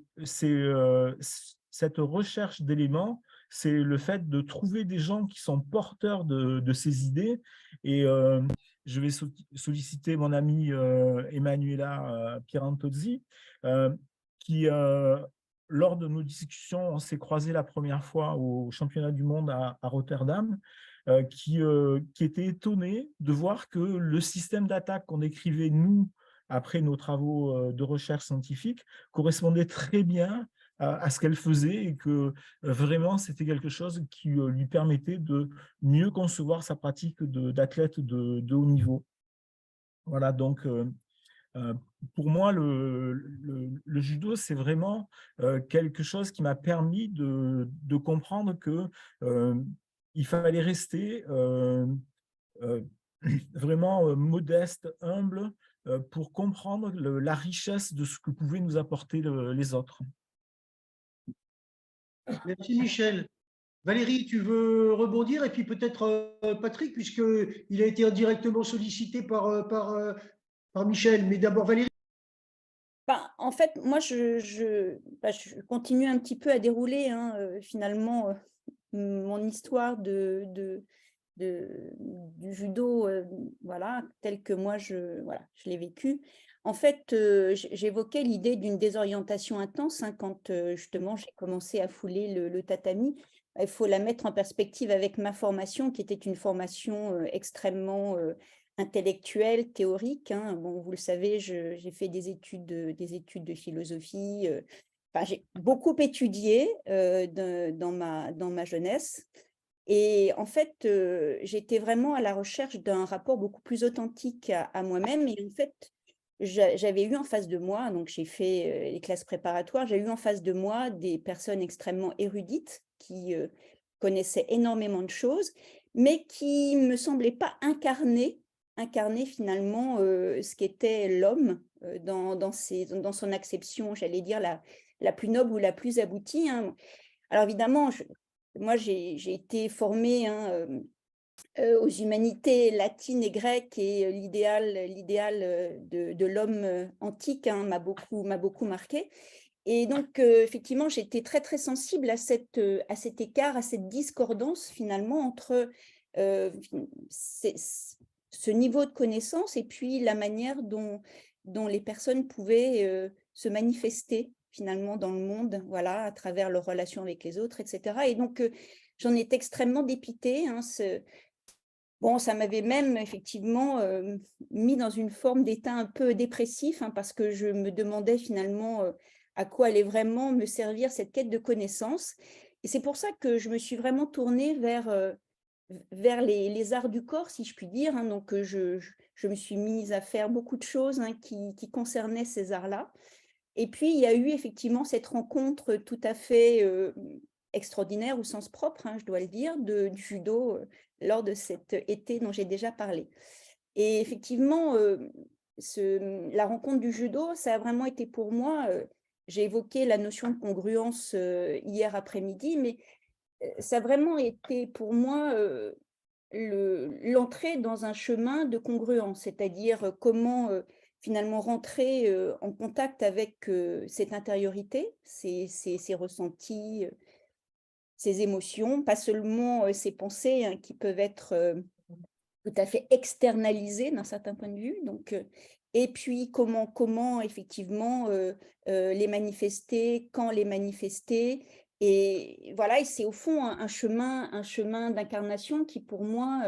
cette recherche d'éléments, c'est le fait de trouver des gens qui sont porteurs de ces idées. Et je vais solliciter mon ami Emmanuela Pierantozzi, qui, lors de nos discussions, on s'est croisés la première fois au championnat du monde à Rotterdam, qui était étonné de voir que le système d'attaque qu'on écrivait, nous, après nos travaux de recherche scientifique, correspondait très bien à ce qu'elle faisait et que vraiment, c'était quelque chose qui lui permettait de mieux concevoir sa pratique d'athlète de haut niveau. Voilà, donc Pour moi, le judo, c'est vraiment quelque chose qui m'a permis de comprendre que il fallait rester vraiment modeste, humble, pour comprendre la richesse de ce que pouvaient nous apporter les autres. Merci Michel. Valérie, tu veux rebondir? Et puis peut-être Patrick, puisqu'il a été indirectement sollicité par Michel. Mais d'abord Valérie. Ben, en fait, moi, je continue un petit peu à dérouler finalement mon histoire du judo, voilà, tel que moi, je l'ai vécu. En fait, j'évoquais l'idée d'une désorientation intense quand justement j'ai commencé à fouler le tatami. Il faut la mettre en perspective avec ma formation, qui était une formation extrêmement intellectuelle, théorique. Bon, vous le savez, j'ai fait des études de philosophie. Enfin, j'ai beaucoup étudié dans ma jeunesse. Et en fait, j'étais vraiment à la recherche d'un rapport beaucoup plus authentique à moi-même. Et en fait, j'avais eu en face de moi, donc j'ai fait les classes préparatoires, j'ai eu en face de moi des personnes extrêmement érudites qui connaissaient énormément de choses, mais qui ne me semblaient pas incarner finalement ce qu'était l'homme dans son acception, j'allais dire, la plus noble ou la plus aboutie. Alors évidemment, moi j'ai été formée aux humanités latines et grecques, et l'idéal de l'homme antique m'a beaucoup marqué. Et donc, effectivement, j'étais très, très sensible à cet écart, à cette discordance finalement entre ce niveau de connaissance et puis la manière dont les personnes pouvaient se manifester finalement dans le monde, voilà, à travers leurs relations avec les autres, etc. Et donc, j'en étais extrêmement dépitée. Bon, ça m'avait même effectivement mis dans une forme d'état un peu dépressif, parce que je me demandais finalement à quoi allait vraiment me servir cette quête de connaissance. Et c'est pour ça que je me suis vraiment tournée vers les arts du corps, si je puis dire. Donc, je me suis mise à faire beaucoup de choses qui concernaient ces arts-là. Et puis, il y a eu effectivement cette rencontre tout à fait extraordinaire au sens propre, je dois le dire, du judo lors de cet été dont j'ai déjà parlé. Et effectivement, la rencontre du judo, ça a vraiment été pour moi, j'ai évoqué la notion de congruence hier après-midi, mais ça a vraiment été pour moi l'entrée dans un chemin de congruence, c'est-à-dire comment finalement rentrer en contact avec cette intériorité, ces ressentis, ces émotions, pas seulement ces pensées qui peuvent être tout à fait externalisées d'un certain point de vue. Donc, et puis comment effectivement les manifester, quand les manifester. Et voilà, et c'est au fond un chemin d'incarnation qui pour moi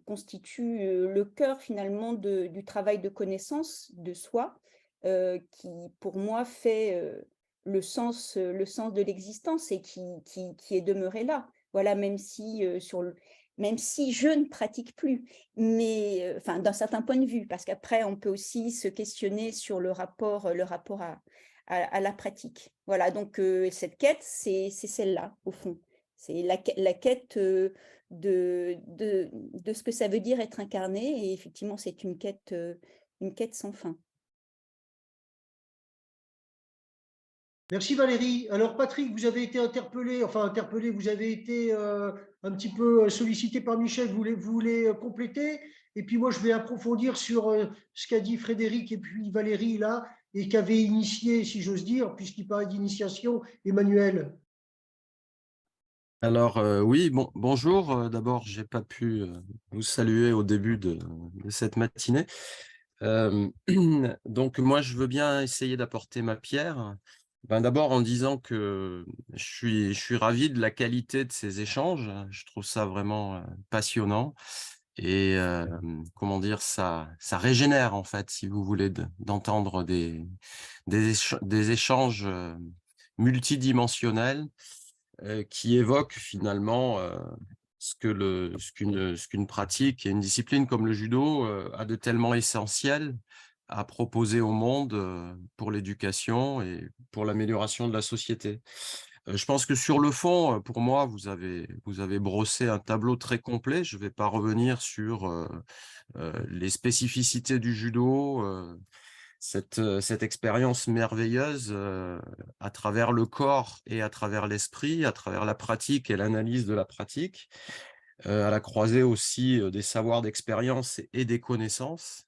constitue le cœur finalement du travail de connaissance de soi, qui pour moi fait le sens de l'existence et qui est demeuré là. Voilà, même si je ne pratique plus, mais enfin d'un certain point de vue, parce qu'après on peut aussi se questionner sur le rapport à la pratique. Voilà, donc cette quête, c'est celle-là au fond. C'est la quête de ce que ça veut dire être incarné, et effectivement c'est une quête sans fin. Merci Valérie. Alors Patrick, vous avez été interpellé, vous avez été un petit peu sollicité par Michel, vous voulez compléter? Et puis moi, je vais approfondir sur ce qu'a dit Frédéric et puis Valérie là, et qu'avait initié, si j'ose dire, puisqu'il parlait d'initiation, Emmanuel. Alors, oui, bonjour. D'abord, je n'ai pas pu vous saluer au début de cette matinée. Donc, moi, je veux bien essayer d'apporter ma pierre. D'abord, en disant que je suis ravi de la qualité de ces échanges. Je trouve ça vraiment passionnant. Et comment dire, ça régénère, en fait, si vous voulez, d'entendre des échanges multidimensionnels qui évoquent finalement ce qu'une pratique et une discipline comme le judo a de tellement essentiel à proposer au monde pour l'éducation et pour l'amélioration de la société. Je pense que sur le fond, pour moi, vous avez brossé un tableau très complet. Je ne vais pas revenir sur les spécificités du judo, cette expérience merveilleuse à travers le corps et à travers l'esprit, à travers la pratique et l'analyse de la pratique, à la croisée aussi des savoirs d'expérience et des connaissances.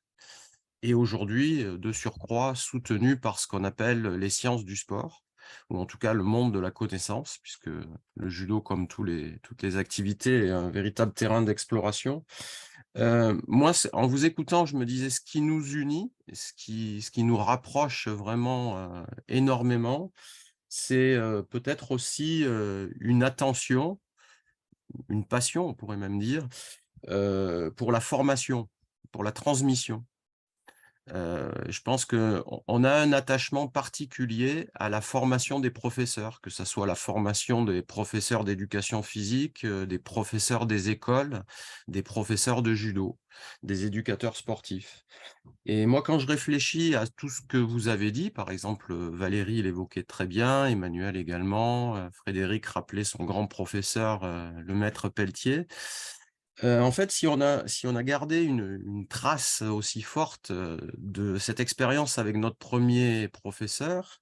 Et aujourd'hui, de surcroît, soutenu par ce qu'on appelle les sciences du sport, ou en tout cas le monde de la connaissance, puisque le judo, comme toutes les activités, est un véritable terrain d'exploration. Moi, en vous écoutant, je me disais ce qui nous unit, ce qui nous rapproche vraiment énormément, c'est peut-être aussi une attention, une passion, on pourrait même dire, pour la formation, pour la transmission. Je pense qu'on a un attachement particulier à la formation des professeurs, que ce soit la formation des professeurs d'éducation physique, des professeurs des écoles, des professeurs de judo, des éducateurs sportifs. Et moi, quand je réfléchis à tout ce que vous avez dit, par exemple, Valérie l'évoquait très bien, Emmanuel également, Frédéric rappelait son grand professeur, le maître Pelletier. En fait, si on a gardé une trace aussi forte de cette expérience avec notre premier professeur,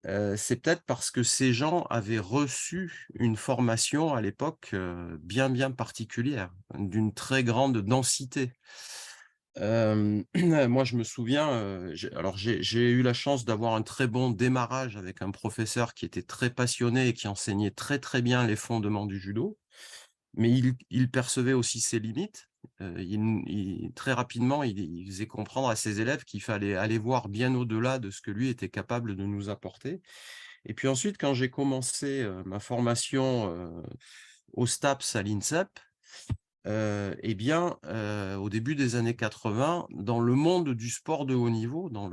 c'est peut-être parce que ces gens avaient reçu une formation à l'époque bien particulière, d'une très grande densité. Moi, je me souviens, j'ai eu la chance d'avoir un très bon démarrage avec un professeur qui était très passionné et qui enseignait très bien les fondements du judo. Mais il percevait aussi ses limites. Très rapidement, il faisait comprendre à ses élèves qu'il fallait aller voir bien au-delà de ce que lui était capable de nous apporter. Et puis ensuite, quand j'ai commencé ma formation au STAPS à l'INSEP, au début des années 80, dans le monde du sport de haut niveau, dans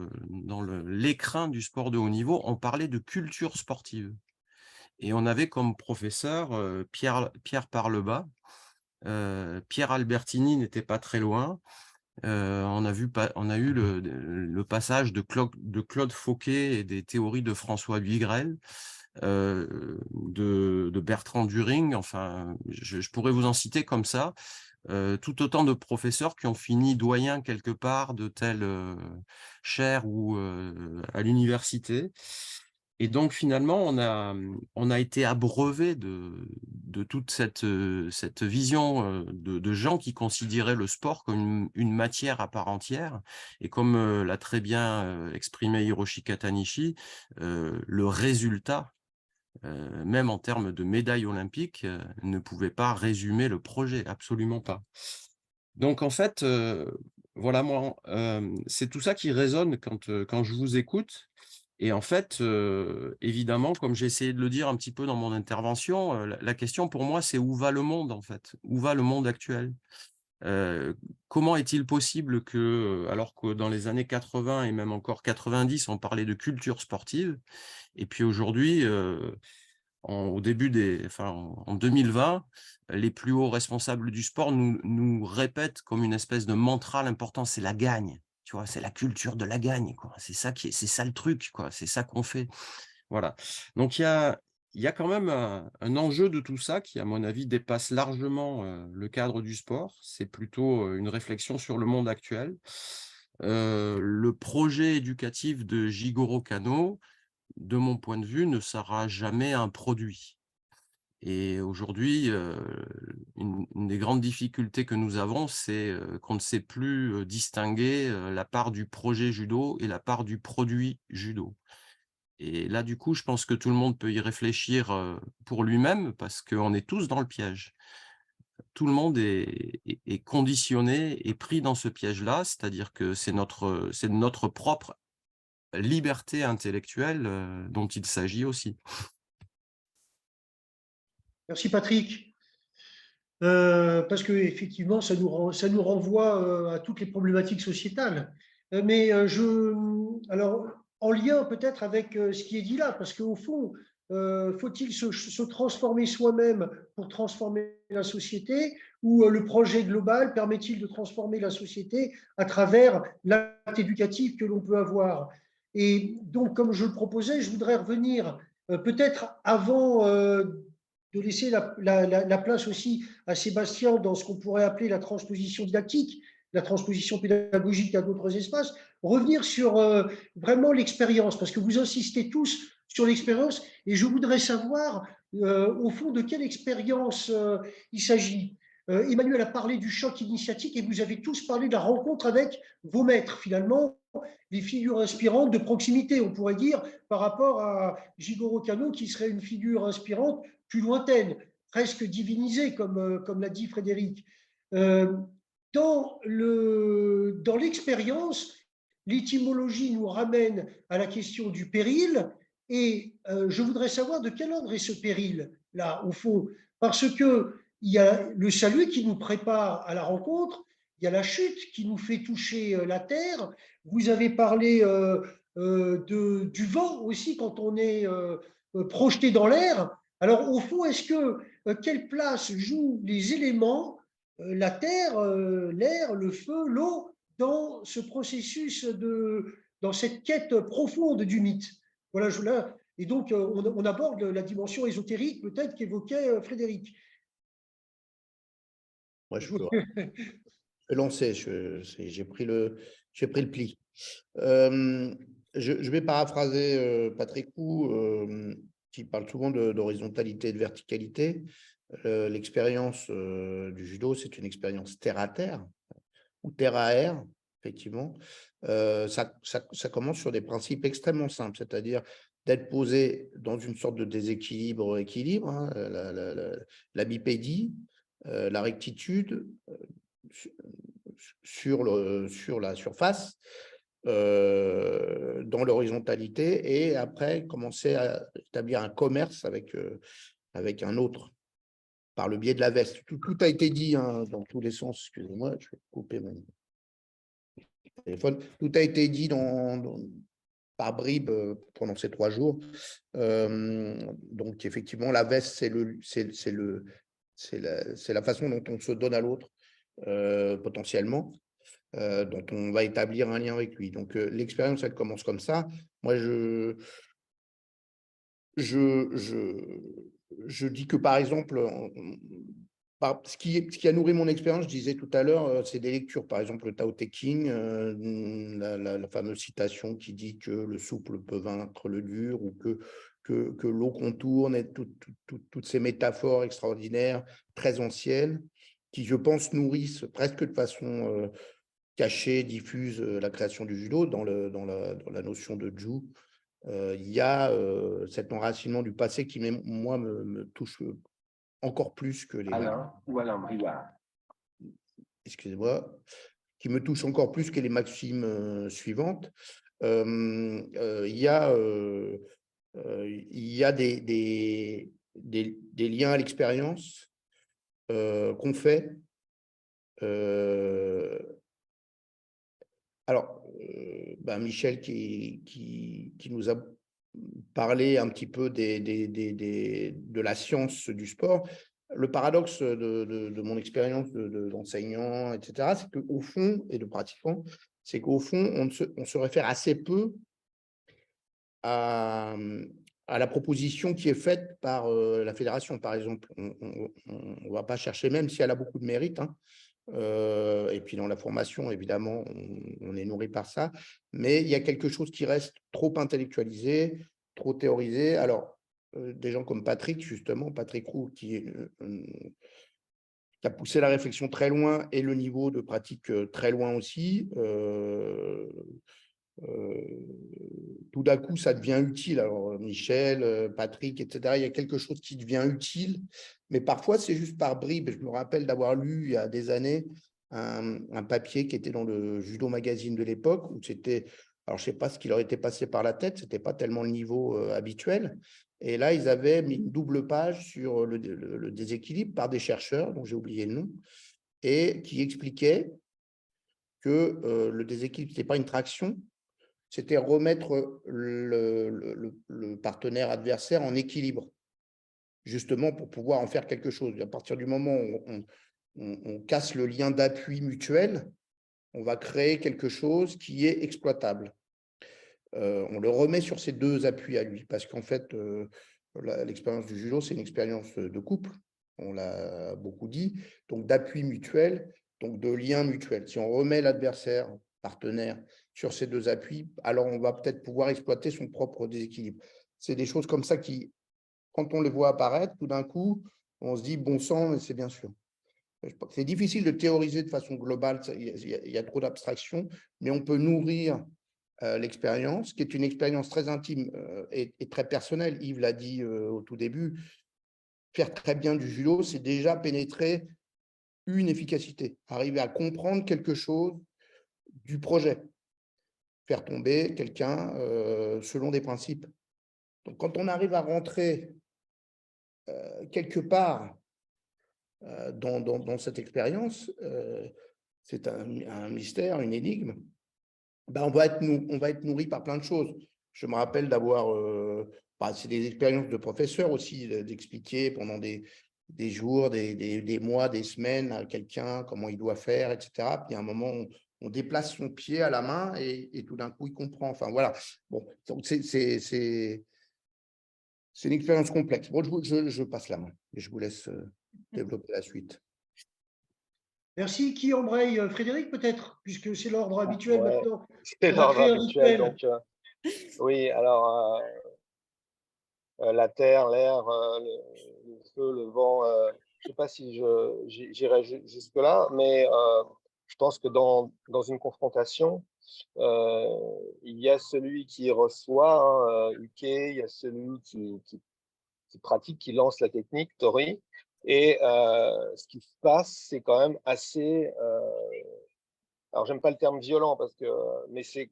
l'écrin du sport de haut niveau, on parlait de culture sportive. Et on avait comme professeur Pierre Parlebas. Pierre Albertini n'était pas très loin. On a eu le passage de Claude Fauquet et des théories de François Buigrel, de Bertrand During. Enfin, je pourrais vous en citer comme ça. Tout autant de professeurs qui ont fini doyen quelque part de telle chaire ou à l'université. Et donc, finalement, on a été abreuvé de toute cette vision de gens qui considéraient le sport comme une matière à part entière. Et comme l'a très bien exprimé Hiroshi Katanishi, le résultat, même en termes de médailles olympiques, ne pouvait pas résumer le projet, absolument pas. Donc, en fait, voilà, moi, c'est tout ça qui résonne quand je vous écoute. Et en fait, évidemment, comme j'ai essayé de le dire un petit peu dans mon intervention, la question pour moi, c'est où va le monde, en fait? Où va le monde actuel? Comment est-il possible que, alors que dans les années 80 et même encore 90, on parlait de culture sportive, et puis aujourd'hui, en 2020, les plus hauts responsables du sport nous répètent comme une espèce de mantra, l'important, c'est la gagne. Tu vois, c'est la culture de la gagne, quoi. C'est ça le truc, quoi. C'est ça qu'on fait. Voilà. Donc, il y a quand même un enjeu de tout ça qui, à mon avis, dépasse largement le cadre du sport. C'est plutôt une réflexion sur le monde actuel. Le projet éducatif de Jigoro Kano, de mon point de vue, ne sera jamais un produit. Et aujourd'hui, une des grandes difficultés que nous avons, c'est qu'on ne sait plus distinguer la part du projet judo et la part du produit judo. Et là, du coup, je pense que tout le monde peut y réfléchir pour lui-même parce qu'on est tous dans le piège. Tout le monde est conditionné et pris dans ce piège-là, c'est-à-dire que c'est notre propre liberté intellectuelle dont il s'agit aussi. Merci Patrick. Parce qu'effectivement, ça nous renvoie à toutes les problématiques sociétales. Alors, en lien peut-être avec ce qui est dit là, parce qu'au fond, faut-il se transformer soi-même pour transformer la société, ou le projet global permet-il de transformer la société à travers l'acte éducatif que l'on peut avoir? Et donc, comme je le proposais, je voudrais revenir peut-être avant de laisser la place aussi à Sébastien dans ce qu'on pourrait appeler la transposition didactique, la transposition pédagogique à d'autres espaces, revenir sur vraiment l'expérience, parce que vous insistez tous sur l'expérience, et je voudrais savoir au fond de quelle expérience il s'agit. Emmanuel a parlé du choc initiatique et vous avez tous parlé de la rencontre avec vos maîtres, finalement, les figures inspirantes de proximité, on pourrait dire, par rapport à Jigoro Kano, qui serait une figure inspirante plus lointaine, presque divinisée, comme l'a dit Frédéric. Dans l'expérience, l'étymologie nous ramène à la question du péril, et je voudrais savoir de quel ordre est ce péril, là, au fond, parce qu'il y a le salut qui nous prépare à la rencontre, il y a la chute qui nous fait toucher la terre, vous avez parlé du vent aussi quand on est projeté dans l'air. Alors, au fond, est-ce que quelle place jouent les éléments, la terre, l'air, le feu, l'eau, dans ce processus dans cette quête profonde du mythe? Voilà, et donc on aborde la dimension ésotérique peut-être qu'évoquait Frédéric. Moi, je peux lancer, j'ai pris le pli. Je vais paraphraser Patrick Roux, qui parle souvent d'horizontalité et de verticalité. L'expérience du judo, c'est une expérience terre à terre ou terre à air, effectivement. Ça commence sur des principes extrêmement simples, c'est-à-dire d'être posé dans une sorte de déséquilibre-équilibre, hein, la bipédie, la rectitude sur la surface, dans l'horizontalité, et après commencer à établir un commerce avec un autre, par le biais de la veste. Tout a été dit, hein, dans tous les sens. Excusez-moi, je vais couper mon téléphone. Tout a été dit par bribes pendant ces 3 jours. Donc, effectivement, la veste, c'est la façon dont on se donne à l'autre, potentiellement, dont on va établir un lien avec lui. Donc, l'expérience, elle commence comme ça. Moi, je dis que, par exemple, ce qui a nourri mon expérience, je disais tout à l'heure, c'est des lectures. Par exemple, le Tao Te Ching, la fameuse citation qui dit que le souple peut vaincre le dur, ou que l'eau contourne, et toutes ces métaphores extraordinaires, très anciennes, qui, je pense, nourrissent presque de façon cachée, diffuse, la création du judo. Dans la notion de Ju, il y a cet enracinement du passé qui, moi, me touche encore plus que les… Excusez-moi, qui me touche encore plus que les maximes suivantes. Il y a des liens à l'expérience qu'on fait. Alors, Michel qui nous a parlé un petit peu de la science du sport. Le paradoxe de mon expérience d'enseignant, etc., c'est qu'au fond, et de pratiquant, c'est qu'au fond, on se réfère assez peu à la proposition qui est faite par la fédération, par exemple. On ne va pas chercher, même si elle a beaucoup de mérite, hein. Et puis dans la formation, évidemment, on est nourri par ça, mais il y a quelque chose qui reste trop intellectualisé, trop théorisé. Alors, des gens comme Patrick, justement, Patrick Roux, qui a poussé la réflexion très loin et le niveau de pratique très loin aussi, tout d'un coup, ça devient utile. Alors, Michel, Patrick, etc., il y a quelque chose qui devient utile, mais parfois, c'est juste par bribes. Je me rappelle d'avoir lu, il y a des années, un papier qui était dans le Judo Magazine de l'époque, où c'était… Alors, je ne sais pas ce qui leur était passé par la tête, ce n'était pas tellement le niveau habituel. Et là, ils avaient mis une double page sur le déséquilibre par des chercheurs, dont j'ai oublié le nom, et qui expliquaient que le déséquilibre, ce n'était pas une traction, c'était remettre le partenaire adversaire en équilibre, justement pour pouvoir en faire quelque chose. À partir du moment où on casse le lien d'appui mutuel, on va créer quelque chose qui est exploitable. On le remet sur ces deux appuis à lui, parce qu'en fait, l'expérience du judo, c'est une expérience de couple, on l'a beaucoup dit, donc d'appui mutuel, donc de lien mutuel. Si on remet l'adversaire, partenaire, sur ces deux appuis, alors on va peut-être pouvoir exploiter son propre déséquilibre. C'est des choses comme ça qui, quand on les voit apparaître, tout d'un coup, on se dit, bon sang, mais c'est bien sûr. C'est difficile de théoriser de façon globale, il y a trop d'abstractions, mais on peut nourrir l'expérience, qui est une expérience très intime et très personnelle. Yves l'a dit au tout début, faire très bien du judo, c'est déjà pénétrer une efficacité, arriver à comprendre quelque chose du projet, faire tomber quelqu'un selon des principes. Donc, quand on arrive à rentrer quelque part dans cette expérience, c'est un mystère, une énigme, ben on va être nourri par plein de choses. Je me rappelle d'avoir, c'est des expériences de professeurs aussi, d'expliquer pendant des jours, des mois, des semaines à quelqu'un comment il doit faire, etc. Puis à un moment, on déplace son pied à la main et tout d'un coup, il comprend. Enfin, voilà. Bon, donc c'est une expérience complexe. Bon, je passe la main et je vous laisse développer la suite. Merci. Qui embraye? Frédéric, peut-être, puisque c'est l'ordre habituel Ouais, maintenant. c'est On va l'ordre créer un habituel. rituel. Donc, oui, alors, la terre, l'air, le feu, le vent, je ne sais pas si j'irai jusque-là, mais je pense que dans une confrontation, il y a celui qui reçoit, Uke, il y a celui qui pratique, qui lance la technique, Tori. Et ce qui se passe, c'est quand même assez. Alors, j'aime pas le terme violent, mais c'est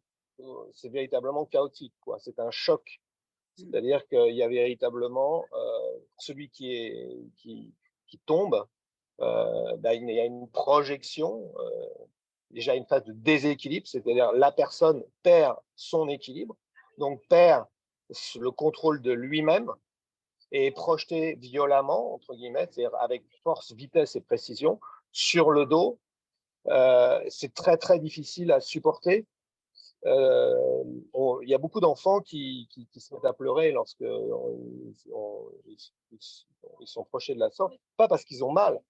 véritablement chaotique, quoi. C'est un choc. C'est-à-dire qu'il y a véritablement celui qui tombe, il y a une projection, déjà une phase de déséquilibre, c'est-à-dire la personne perd son équilibre, donc perd le contrôle de lui-même et est projeté violemment, entre guillemets, c'est-à-dire avec force, vitesse et précision, sur le dos. C'est très, très difficile à supporter. Il y a beaucoup d'enfants qui se mettent à pleurer lorsque ils sont projetés de la sorte, pas parce qu'ils ont mal,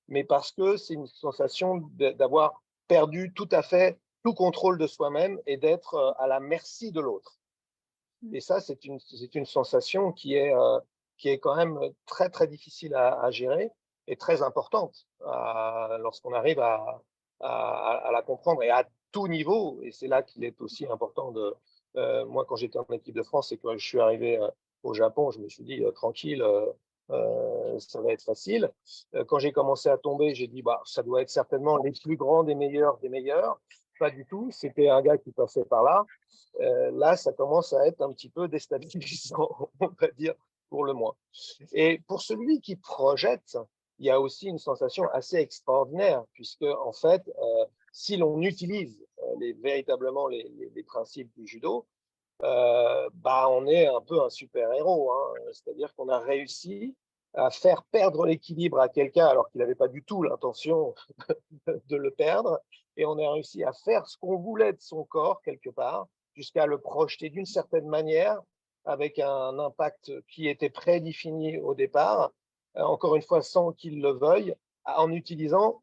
mais parce que c'est une sensation d'avoir perdu tout à fait tout contrôle de soi-même et d'être à la merci de l'autre. Et ça, c'est une sensation qui est quand même très, très difficile à gérer et très importante lorsqu'on arrive à la comprendre et à tout niveau. Et c'est là qu'il est aussi important de… moi, quand j'étais en équipe de France et que je suis arrivé au Japon, je me suis dit, tranquille, ça va être facile. Quand j'ai commencé à tomber, j'ai dit, ça doit être certainement les plus grands des meilleurs des meilleurs. Pas du tout, c'était un gars qui passait par là. Là, ça commence à être un petit peu déstabilisant, on va dire, pour le moins. Et pour celui qui projette, il y a aussi une sensation assez extraordinaire, puisque, en fait, si l'on utilise véritablement les principes du judo, on est un peu un super-héros. Hein. C'est-à-dire qu'on a réussi à faire perdre l'équilibre à quelqu'un alors qu'il n'avait pas du tout l'intention de le perdre. Et on a réussi à faire ce qu'on voulait de son corps, quelque part, jusqu'à le projeter d'une certaine manière, avec un impact qui était prédéfini au départ, encore une fois sans qu'il le veuille, en utilisant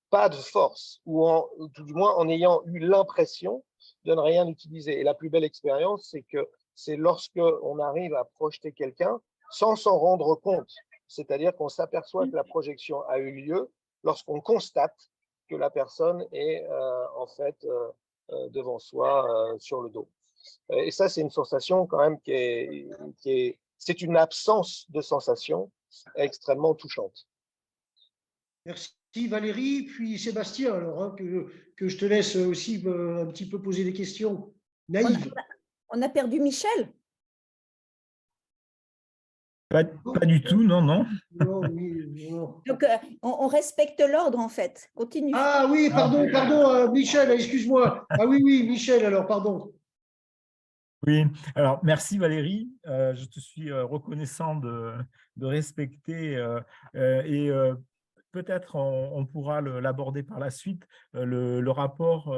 pas de force, ou tout du moins en ayant eu l'impression de ne rien utiliser. Et la plus belle expérience, c'est que c'est lorsque on arrive à projeter quelqu'un sans s'en rendre compte. C'est-à-dire qu'on s'aperçoit que la projection a eu lieu lorsqu'on constate que la personne est en fait devant soi sur le dos. Et ça, c'est une sensation quand même c'est une absence de sensation extrêmement touchante. Merci Valérie, puis Sébastien, alors hein, que je te laisse aussi un petit peu poser des questions naïves. On a perdu Michel? Pas du tout, non. Non, non. Donc, on respecte l'ordre, en fait. Continue. Ah oui, pardon, Michel, excuse-moi. Ah oui, Michel, alors, pardon. Oui, alors merci Valérie. Je te suis reconnaissant de respecter et peut-être on pourra l'aborder par la suite, le rapport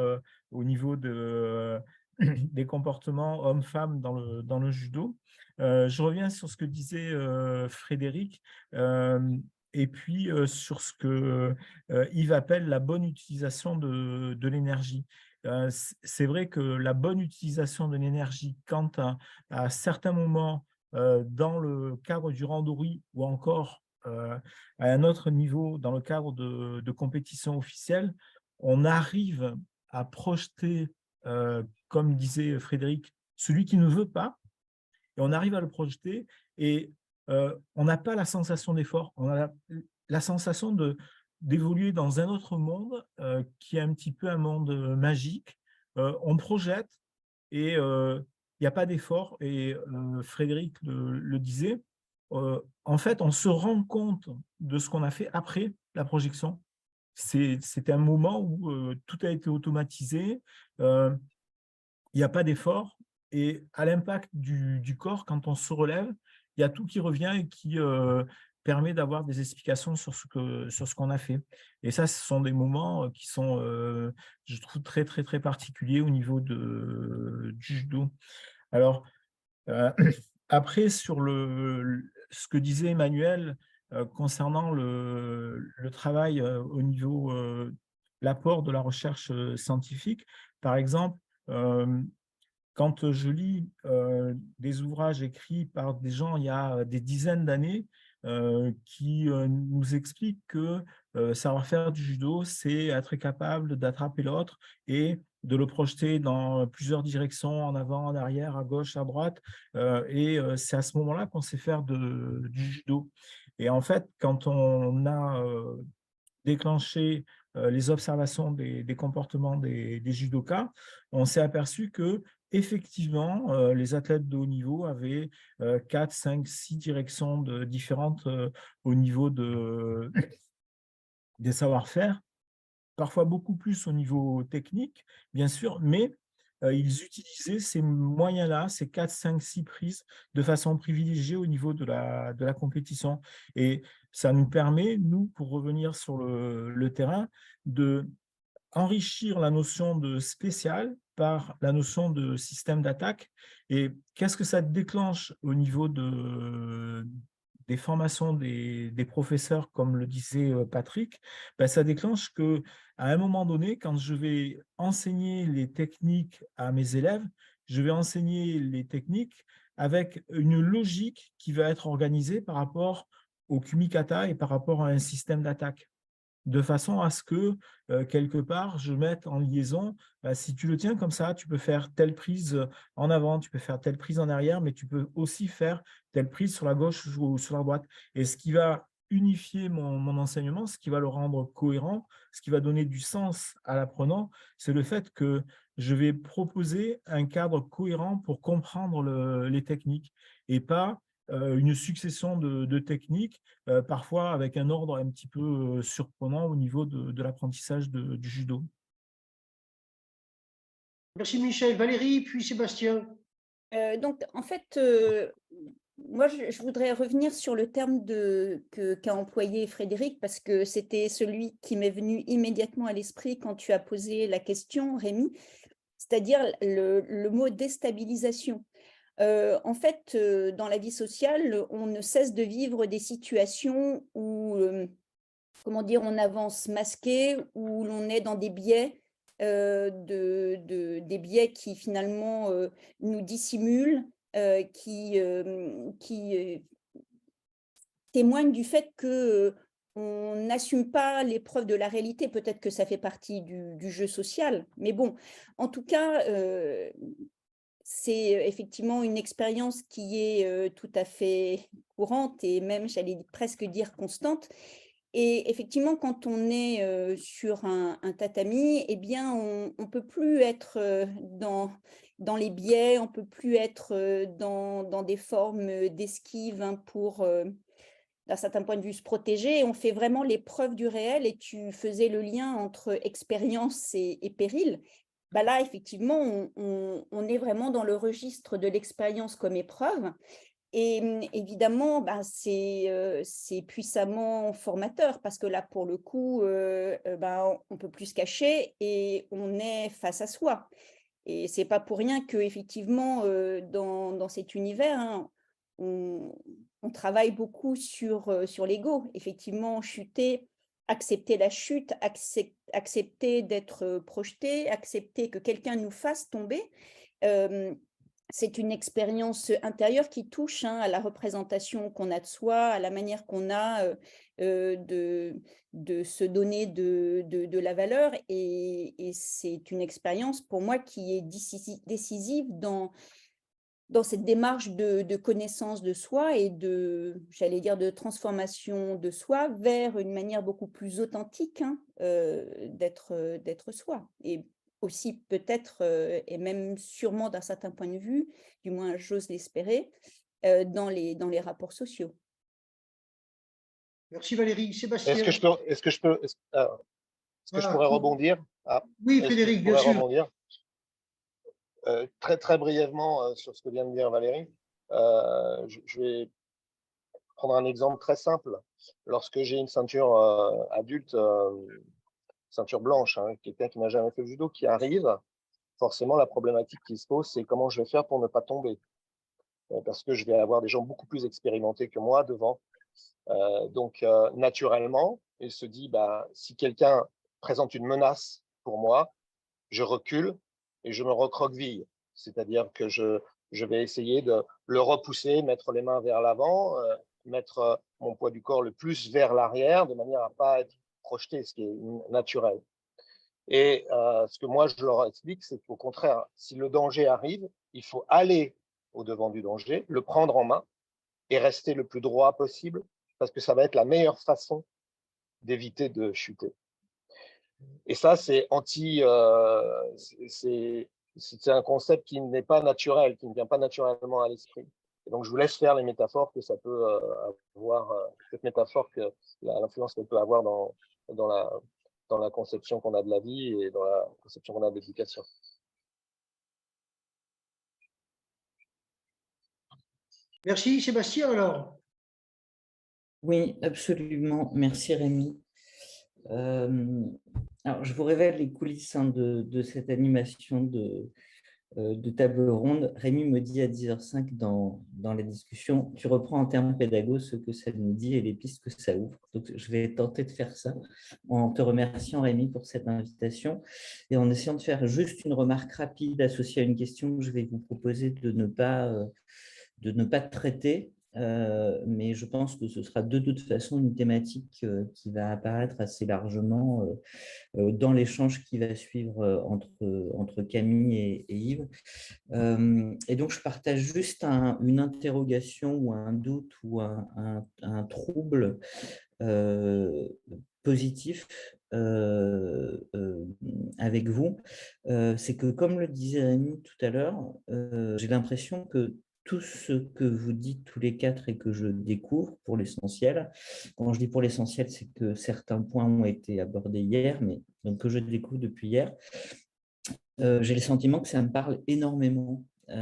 au niveau des comportements hommes-femmes dans le judo. Je reviens sur ce que disait Frédéric et puis sur ce que Yves appelle la bonne utilisation de l'énergie. C'est vrai que la bonne utilisation de l'énergie quand à certains moments dans le cadre du randori ou encore à un autre niveau dans le cadre de compétitions officielles, on arrive à projeter, comme disait Frédéric, celui qui ne veut pas, et on arrive à le projeter et on n'a pas la sensation d'effort, on a la sensation d'évoluer dans un autre monde qui est un petit peu un monde magique. On projette et il n'y a pas d'effort. Et Frédéric le disait, en fait, on se rend compte de ce qu'on a fait après la projection. C'est un moment où tout a été automatisé, il n'y a pas d'effort. Et à l'impact du corps, quand on se relève, il y a tout qui revient et qui permet d'avoir des explications sur ce qu'on a fait. Et ça, ce sont des moments qui sont, je trouve, très, très, très particuliers au niveau du judo. Alors, après, sur ce que disait Emmanuel concernant le travail au niveau l'apport de la recherche scientifique, par exemple, quand je lis des ouvrages écrits par des gens il y a des dizaines d'années qui nous expliquent que savoir faire du judo, c'est être capable d'attraper l'autre et de le projeter dans plusieurs directions, en avant, en arrière, à gauche, à droite. Et c'est à ce moment-là qu'on sait faire du judo. Et en fait, quand on a déclenché les observations des comportements des judokas, on s'est aperçu que effectivement, les athlètes de haut niveau avaient 4, 5, 6 directions différentes au niveau des savoir-faire, parfois beaucoup plus au niveau technique, bien sûr, mais ils utilisaient ces moyens-là, ces 4, 5, 6 prises, de façon privilégiée au niveau de la compétition. Et ça nous permet, nous, pour revenir sur le terrain, de enrichir la notion de spécial par la notion de système d'attaque. Et qu'est-ce que ça déclenche au niveau des formations des professeurs, comme le disait Patrick? Ben, ça déclenche qu'à un moment donné, quand je vais enseigner les techniques à mes élèves, je vais enseigner les techniques avec une logique qui va être organisée par rapport au kumikata et par rapport à un système d'attaque, de façon à ce que, quelque part, je mette en liaison, si tu le tiens comme ça, tu peux faire telle prise en avant, tu peux faire telle prise en arrière, mais tu peux aussi faire telle prise sur la gauche ou sur la droite. Et ce qui va unifier mon enseignement, ce qui va le rendre cohérent, ce qui va donner du sens à l'apprenant, c'est le fait que je vais proposer un cadre cohérent pour comprendre les techniques et pas une succession de techniques, parfois avec un ordre un petit peu surprenant au niveau de l'apprentissage du judo. Merci Michel. Valérie, puis Sébastien. Donc, en fait, moi, je voudrais revenir sur le terme qu'a employé Frédéric, parce que c'était celui qui m'est venu immédiatement à l'esprit quand tu as posé la question, Rémi, c'est-à-dire le mot déstabilisation. En fait, dans la vie sociale, on ne cesse de vivre des situations où, comment dire, on avance masqué, où l'on est dans des biais, des biais qui finalement nous dissimulent, qui témoignent du fait que on n'assume pas l'épreuve de la réalité. Peut-être que ça fait partie du jeu social, mais bon, en tout cas, c'est effectivement une expérience qui est tout à fait courante et même, j'allais presque dire, constante. Et effectivement, quand on est sur un tatami, eh bien, on ne peut plus être dans les biais, on ne peut plus être dans des formes d'esquive, hein, pour, d'un certain point de vue, se protéger. On fait vraiment l'épreuve du réel, et tu faisais le lien entre expérience et péril. bah là, effectivement, on est vraiment dans le registre de l'expérience comme épreuve. Et évidemment, bah, c'est puissamment formateur parce que là, pour le coup, bah, on ne peut plus se cacher et on est face à soi. Et ce n'est pas pour rien qu'effectivement, dans cet univers, hein, on travaille beaucoup sur l'ego. Effectivement, chuter, accepter la chute, accepter d'être projeté, accepter que quelqu'un nous fasse tomber. C'est une expérience intérieure qui touche, hein, à la représentation qu'on a de soi, à la manière qu'on a de se donner de la valeur. Et c'est une expérience pour moi qui est décisive dans cette démarche de connaissance de soi et j'allais dire, de transformation de soi vers une manière beaucoup plus authentique, hein, d'être soi. Et aussi peut-être, et même sûrement d'un certain point de vue, du moins j'ose l'espérer, dans les rapports sociaux. Merci Valérie. Sébastien. Est-ce que je pourrais rebondir? Oui, Frédéric, bien sûr. Rebondir très, très brièvement sur ce que vient de dire Valérie. Je vais prendre un exemple très simple. Lorsque j'ai une ceinture adulte, ceinture blanche, hein, quelqu'un qui n'a jamais fait de judo, qui arrive, forcément, la problématique qui se pose, c'est comment je vais faire pour ne pas tomber. Parce que je vais avoir des gens beaucoup plus expérimentés que moi devant. Donc, naturellement, il se dit, bah, si quelqu'un présente une menace pour moi, je recule et je me recroqueville. C'est-à-dire que je vais essayer de le repousser, mettre les mains vers l'avant, mettre mon poids du corps le plus vers l'arrière, de manière à ne pas être projeté, ce qui est naturel. Et ce que moi, je leur explique, c'est qu'au contraire, si le danger arrive, il faut aller au-devant du danger, le prendre en main et rester le plus droit possible, parce que ça va être la meilleure façon d'éviter de chuter. Et ça, c'est c'est un concept qui n'est pas naturel, qui ne vient pas naturellement à l'esprit. Et donc, je vous laisse faire les métaphores que ça peut avoir, cette métaphore, que l'influence qu'elle peut avoir dans la conception qu'on a de la vie et dans la conception qu'on a de l'éducation. Merci Sébastien alors. Oui, absolument. Merci Rémi. Alors, je vous révèle les coulisses, hein, de cette animation de table ronde. Rémi me dit à 10h05 dans la discussion, tu reprends en termes pédago ce que ça nous dit et les pistes que ça ouvre. Donc, je vais tenter de faire ça en te remerciant, Rémi, pour cette invitation et en essayant de faire juste une remarque rapide associée à une question que je vais vous proposer de ne pas traiter. Mais je pense que ce sera de toute façon une thématique qui va apparaître assez largement dans l'échange qui va suivre entre Camille et Yves. Et donc, je partage juste une interrogation ou un doute ou un trouble positif avec vous. C'est que, comme le disait Rémi tout à l'heure, j'ai l'impression que tout ce que vous dites tous les quatre et que je découvre pour l'essentiel, quand je dis pour l'essentiel, c'est que certains points ont été abordés hier, mais donc que je découvre depuis hier, j'ai le sentiment que ça me parle énormément. Tu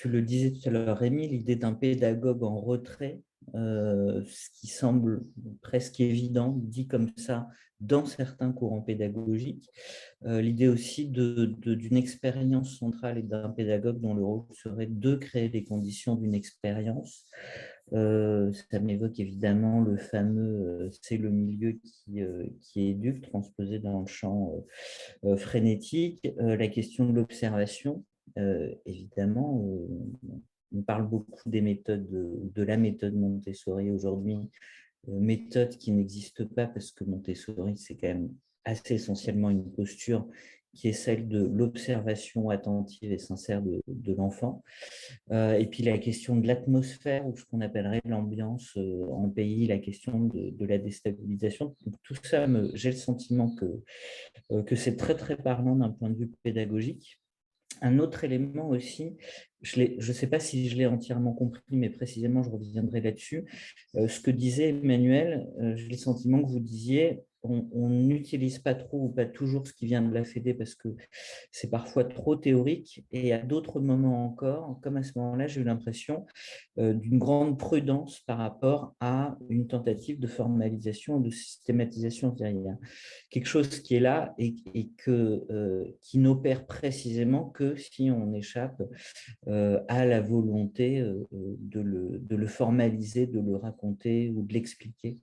le disais tout à l'heure, Rémi, l'idée d'un pédagogue en retrait, ce qui semble presque évident, dit comme ça, dans certains courants pédagogiques. L'idée aussi d'une expérience centrale et d'un pédagogue dont le rôle serait de créer les conditions d'une expérience. Ça m'évoque évidemment le fameux « c'est le milieu qui éduque », transposé dans le champ frénétique, la question de l'observation. Évidemment, on parle beaucoup des méthodes, de la méthode Montessori aujourd'hui, méthode qui n'existe pas parce que Montessori, c'est quand même assez essentiellement une posture qui est celle de l'observation attentive et sincère de l'enfant. Et puis la question de l'atmosphère, ou ce qu'on appellerait l'ambiance en pays, la question de la déstabilisation. Donc, tout ça, j'ai le sentiment que c'est très, très parlant d'un point de vue pédagogique. Un autre élément aussi, je ne sais pas si je l'ai entièrement compris, mais précisément, je reviendrai là-dessus. Ce que disait Emmanuel, j'ai le sentiment que vous disiez, on n'utilise pas trop ou pas toujours ce qui vient de la Fédé parce que c'est parfois trop théorique. Et à d'autres moments encore, comme à ce moment-là, j'ai eu l'impression d'une grande prudence par rapport à une tentative de formalisation ou de systématisation. Il y a quelque chose qui est là et qui n'opère précisément que si on échappe à la volonté de le formaliser, de le raconter ou de l'expliquer.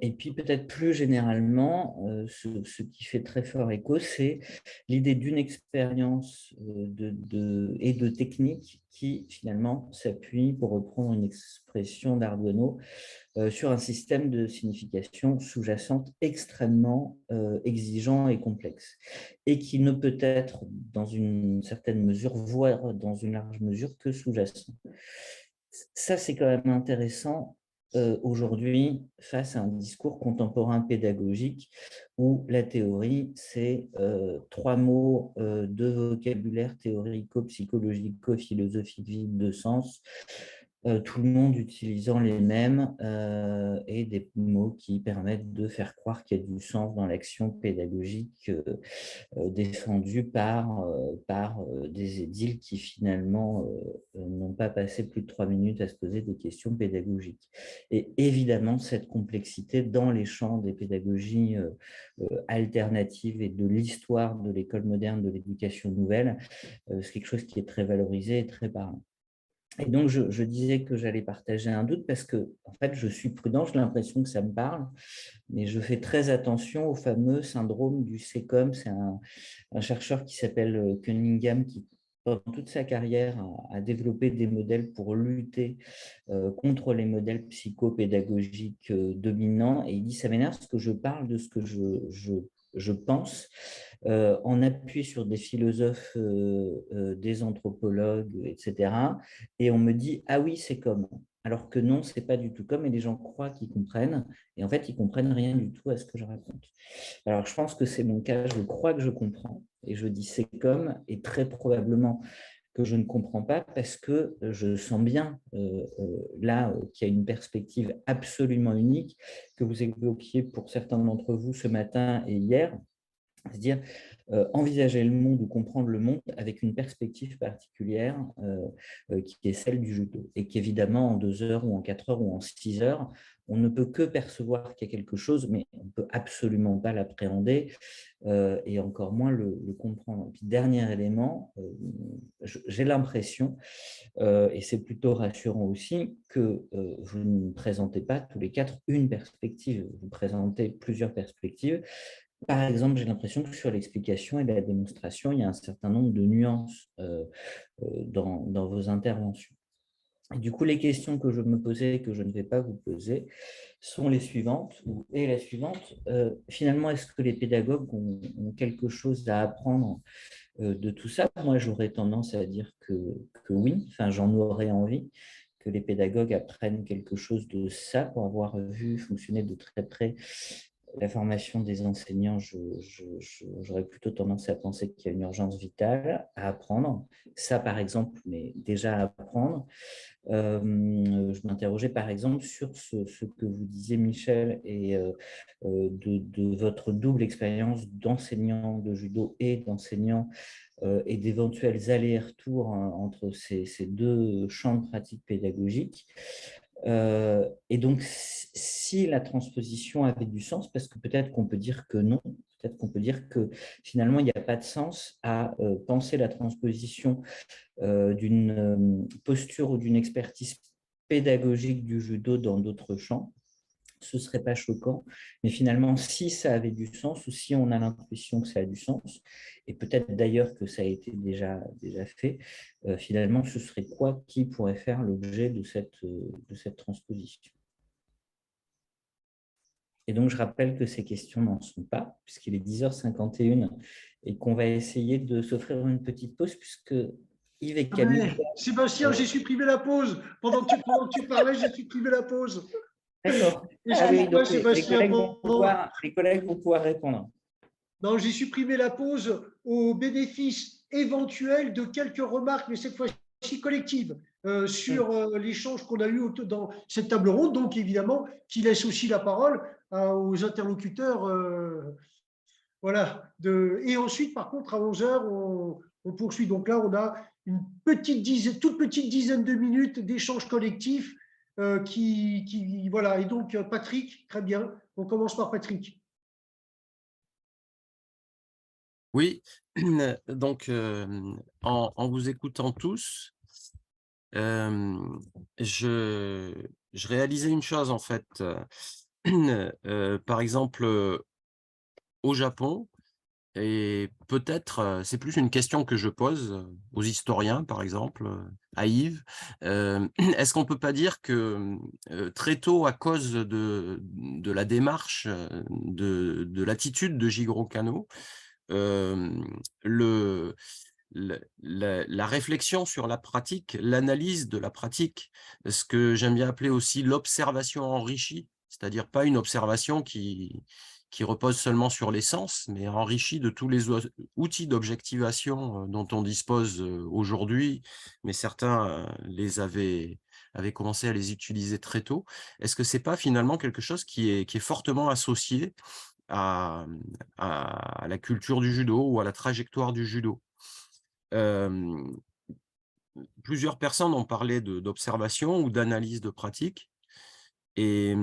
Et puis peut-être plus généralement, ce qui fait très fort écho, c'est l'idée d'une expérience et de technique qui finalement s'appuie, pour reprendre une expression d'Arduino, sur un système de signification sous-jacente extrêmement exigeant et complexe, et qui ne peut être dans une certaine mesure, voire dans une large mesure, que sous-jacent. Ça, c'est quand même intéressant aujourd'hui face à un discours contemporain pédagogique où la théorie, c'est 3 mots de vocabulaire théorico-psychologico-philosophique vide de sens, tout le monde utilisant les mêmes et des mots qui permettent de faire croire qu'il y a du sens dans l'action pédagogique défendue par des édiles qui finalement n'ont pas passé plus de 3 minutes à se poser des questions pédagogiques. Et évidemment, cette complexité dans les champs des pédagogies alternatives et de l'histoire de l'école moderne de l'éducation nouvelle, c'est quelque chose qui est très valorisé et très parlant. Et donc, je disais que j'allais partager un doute parce que, en fait, je suis prudent, j'ai l'impression que ça me parle, mais je fais très attention au fameux syndrome du SECOM. C'est un chercheur qui s'appelle Cunningham qui, pendant toute sa carrière, a développé des modèles pour lutter contre les modèles psychopédagogiques dominants. Et il dit, ça m'énerve parce que je parle de ce que je pense, en appui sur des philosophes, des anthropologues, etc. Et on me dit, ah oui, c'est comme. Alors que non, ce n'est pas du tout comme, et les gens croient qu'ils comprennent, et en fait, ils ne comprennent rien du tout à ce que je raconte. Alors, je pense que c'est mon cas, je crois que je comprends, et je dis c'est comme, et très probablement que je ne comprends pas parce que je sens bien là qu'il y a une perspective absolument unique que vous évoquiez pour certains d'entre vous ce matin et hier, c'est-à-dire envisager le monde ou comprendre le monde avec une perspective particulière qui est celle du judo. Et qu'évidemment, en 2 heures ou en 4 heures ou en 6 heures, on ne peut que percevoir qu'il y a quelque chose, mais on ne peut absolument pas l'appréhender et encore moins le comprendre. Et puis, dernier élément, j'ai l'impression, et c'est plutôt rassurant aussi, que vous ne présentez pas tous les 4 une perspective, vous présentez plusieurs perspectives. Par exemple, j'ai l'impression que sur l'explication et la démonstration, il y a un certain nombre de nuances dans vos interventions. Et du coup, les questions que je me posais et que je ne vais pas vous poser sont les suivantes, et la suivante. Finalement, est-ce que les pédagogues ont quelque chose à apprendre de tout ça? Moi, j'aurais tendance à dire que oui, enfin, j'en aurais envie, que les pédagogues apprennent quelque chose de ça pour avoir vu fonctionner de très près la formation des enseignants. J'aurais plutôt tendance à penser qu'il y a une urgence vitale à apprendre. Ça, par exemple, mais déjà à apprendre. Je m'interrogeais par exemple sur ce que vous disiez, Michel, et de votre double expérience d'enseignant de judo et d'enseignant et d'éventuels allers-retours entre ces 2 champs de pratique pédagogique. Et donc, si la transposition avait du sens, parce que peut-être qu'on peut dire que non, peut-être qu'on peut dire que finalement, il n'y a pas de sens à penser la transposition d'une posture ou d'une expertise pédagogique du judo dans d'autres champs, ce ne serait pas choquant. Mais finalement, si ça avait du sens ou si on a l'intuition que ça a du sens, et peut-être d'ailleurs que ça a été déjà fait, finalement, ce serait quoi qui pourrait faire l'objet de cette transposition? Et donc, je rappelle que ces questions n'en sont pas, puisqu'il est 10h51 et qu'on va essayer de s'offrir une petite pause, puisque Yves et Camille… Sébastien, j'ai supprimé la pause. Pendant que tu parlais, j'ai supprimé la pause. D'accord. Ah oui, donc les collègues vont pouvoir répondre. Non, j'ai supprimé la pause au bénéfice éventuel de quelques remarques, mais cette fois-ci collectives, sur l'échange qu'on a eu dans cette table ronde, donc évidemment, qui laisse aussi la parole aux interlocuteurs. Voilà. Et ensuite, par contre, à 11 h, on poursuit. Donc là, on a une toute petite dizaine de minutes d'échange collectif voilà. Et donc, Patrick, très bien. On commence par Patrick. Oui, donc en vous écoutant tous, je réalisais une chose en fait. Par exemple, au Japon, et peut-être, c'est plus une question que je pose aux historiens, par exemple, à Yves. Est-ce qu'on ne peut pas dire que très tôt, à cause de la démarche, de l'attitude de Jigoro Kano, la réflexion sur la pratique, l'analyse de la pratique, ce que j'aime bien appeler aussi l'observation enrichie, c'est-à-dire pas une observation qui repose seulement sur les sens, mais enrichie de tous les outils d'objectivation dont on dispose aujourd'hui, mais certains avaient commencé à les utiliser très tôt. Est-ce que c'est pas finalement quelque chose qui est fortement associé à la culture du judo ou à la trajectoire du judo? Plusieurs personnes ont parlé d'observation ou d'analyse de pratique, et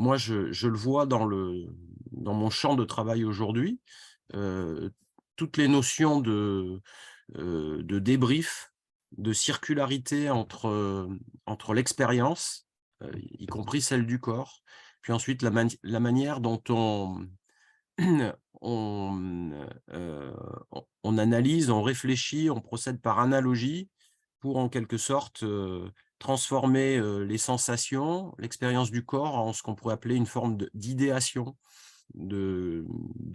moi je le vois dans mon champ de travail aujourd'hui, toutes les notions de débrief, de circularité entre l'expérience, y compris celle du corps, puis ensuite la manière dont on analyse, on réfléchit, on procède par analogie pour en quelque sorte transformer les sensations, l'expérience du corps en ce qu'on pourrait appeler une forme d'idéation, de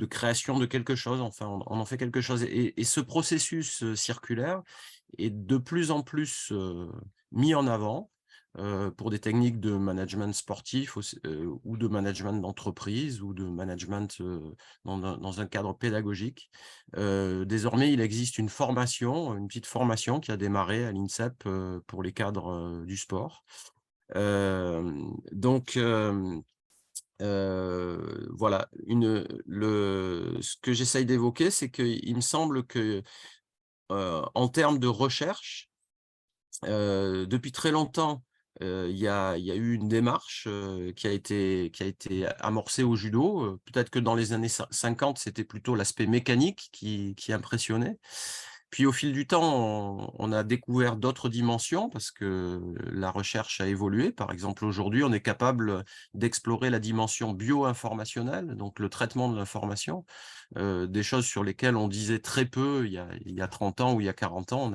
création de quelque chose. Enfin, on en fait quelque chose. Et ce processus circulaire est de plus en plus mis en avant pour des techniques de management sportif ou de management d'entreprise ou de management dans un cadre pédagogique. Désormais, il existe une petite formation qui a démarré à l'INSEP pour les cadres du sport. Donc, voilà, ce que j'essaye d'évoquer, c'est qu'il me semble que en termes de recherche, depuis très longtemps, il y a eu une démarche qui a été amorcée au judo. Peut-être que dans les années 50, c'était plutôt l'aspect mécanique qui impressionnait. Puis au fil du temps, on a découvert d'autres dimensions parce que la recherche a évolué. Par exemple, aujourd'hui, on est capable d'explorer la dimension bio-informationnelle, donc le traitement de l'information, des choses sur lesquelles on disait très peu il y a 30 ans ou il y a 40 ans.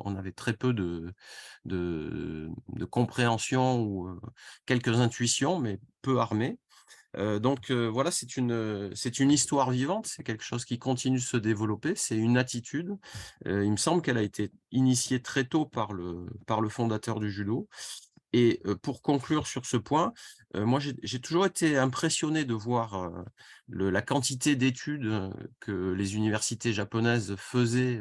On avait très peu de compréhension ou quelques intuitions, mais peu armées. Donc voilà, c'est une histoire vivante, c'est quelque chose qui continue de se développer, c'est une attitude. Il me semble qu'elle a été initiée très tôt par le fondateur du judo. Et pour conclure sur ce point, moi j'ai toujours été impressionné de voir la quantité d'études que les universités japonaises faisaient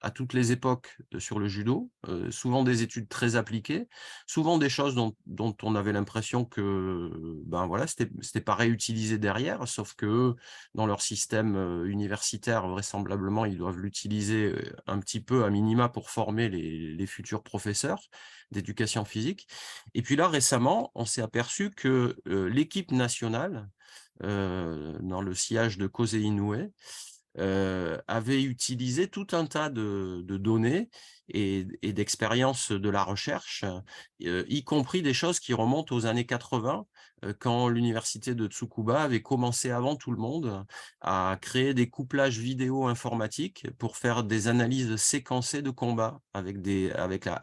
à toutes les époques sur le judo, souvent des études très appliquées, souvent des choses dont on avait l'impression que ben voilà, c'était pas réutilisé derrière, sauf que dans leur système universitaire, vraisemblablement, ils doivent l'utiliser un petit peu à minima pour former les futurs professeurs d'éducation physique. Et puis là, récemment, on s'est aperçu que l'équipe nationale, dans le sillage de Kosei Inoue, avait utilisé tout un tas de données et d'expériences de la recherche, y compris des choses qui remontent aux années 80, quand l'université de Tsukuba avait commencé avant tout le monde à créer des couplages vidéo informatiques pour faire des analyses séquencées de combat à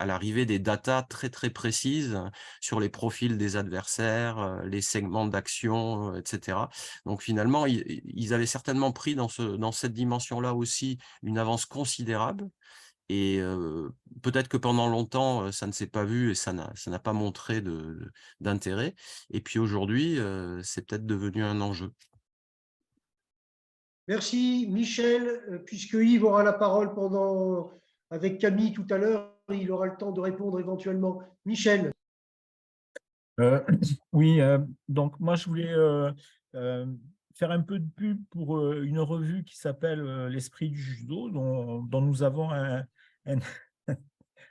l'arrivée des datas très très précises sur les profils des adversaires, les segments d'action, etc. Donc finalement, ils avaient certainement pris dans cette dimension-là aussi une avance considérable. Et peut-être que pendant longtemps, ça ne s'est pas vu et ça n'a pas montré d'intérêt. Et puis aujourd'hui, c'est peut-être devenu un enjeu. Merci Michel, puisque Yves aura la parole avec Camille tout à l'heure, il aura le temps de répondre éventuellement. Michel. Oui, donc moi je voulais faire un peu de pub pour une revue qui s'appelle L'Esprit du Judo, dont nous avons un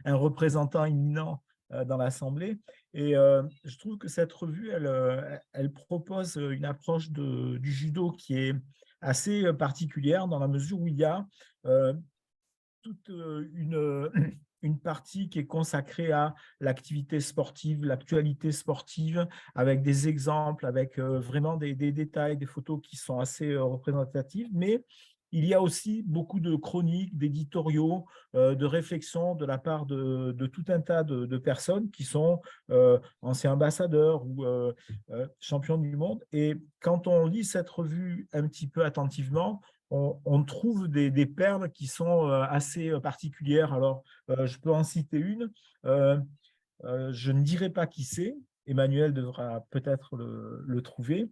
représentant éminent dans l'Assemblée. Et je trouve que cette revue, elle propose une approche du judo qui est assez particulière dans la mesure où il y a toute une partie qui est consacrée à l'activité sportive, l'actualité sportive, avec des exemples, avec vraiment des détails, des photos qui sont assez représentatives, mais il y a aussi beaucoup de chroniques, d'éditoriaux, de réflexions de la part de tout un tas de personnes qui sont anciens ambassadeurs ou champions du monde. Et quand on lit cette revue un petit peu attentivement, on trouve des perles qui sont assez particulières. Alors, je peux en citer une. Je ne dirai pas qui c'est. Emmanuel devra peut-être le trouver.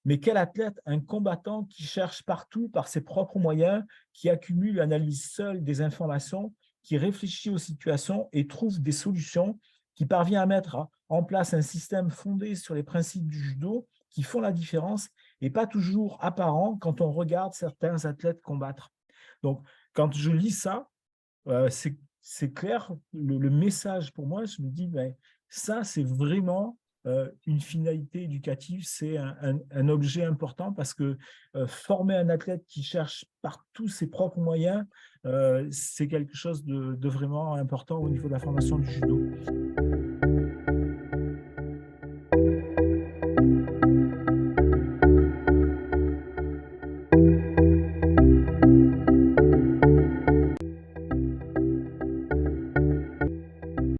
Mais quel athlète, un combattant qui cherche partout par ses propres moyens, qui accumule, analyse seul des informations, qui réfléchit aux situations et trouve des solutions, qui parvient à mettre en place un système fondé sur les principes du judo qui font la différence et pas toujours apparent quand on regarde certains athlètes combattre. Donc, quand je lis ça, c'est clair, le message pour moi, je me dis, ben, ça, c'est vraiment une finalité éducative, c'est un objet important parce que former un athlète qui cherche par tous ses propres moyens, c'est quelque chose de vraiment important au niveau de la formation du judo.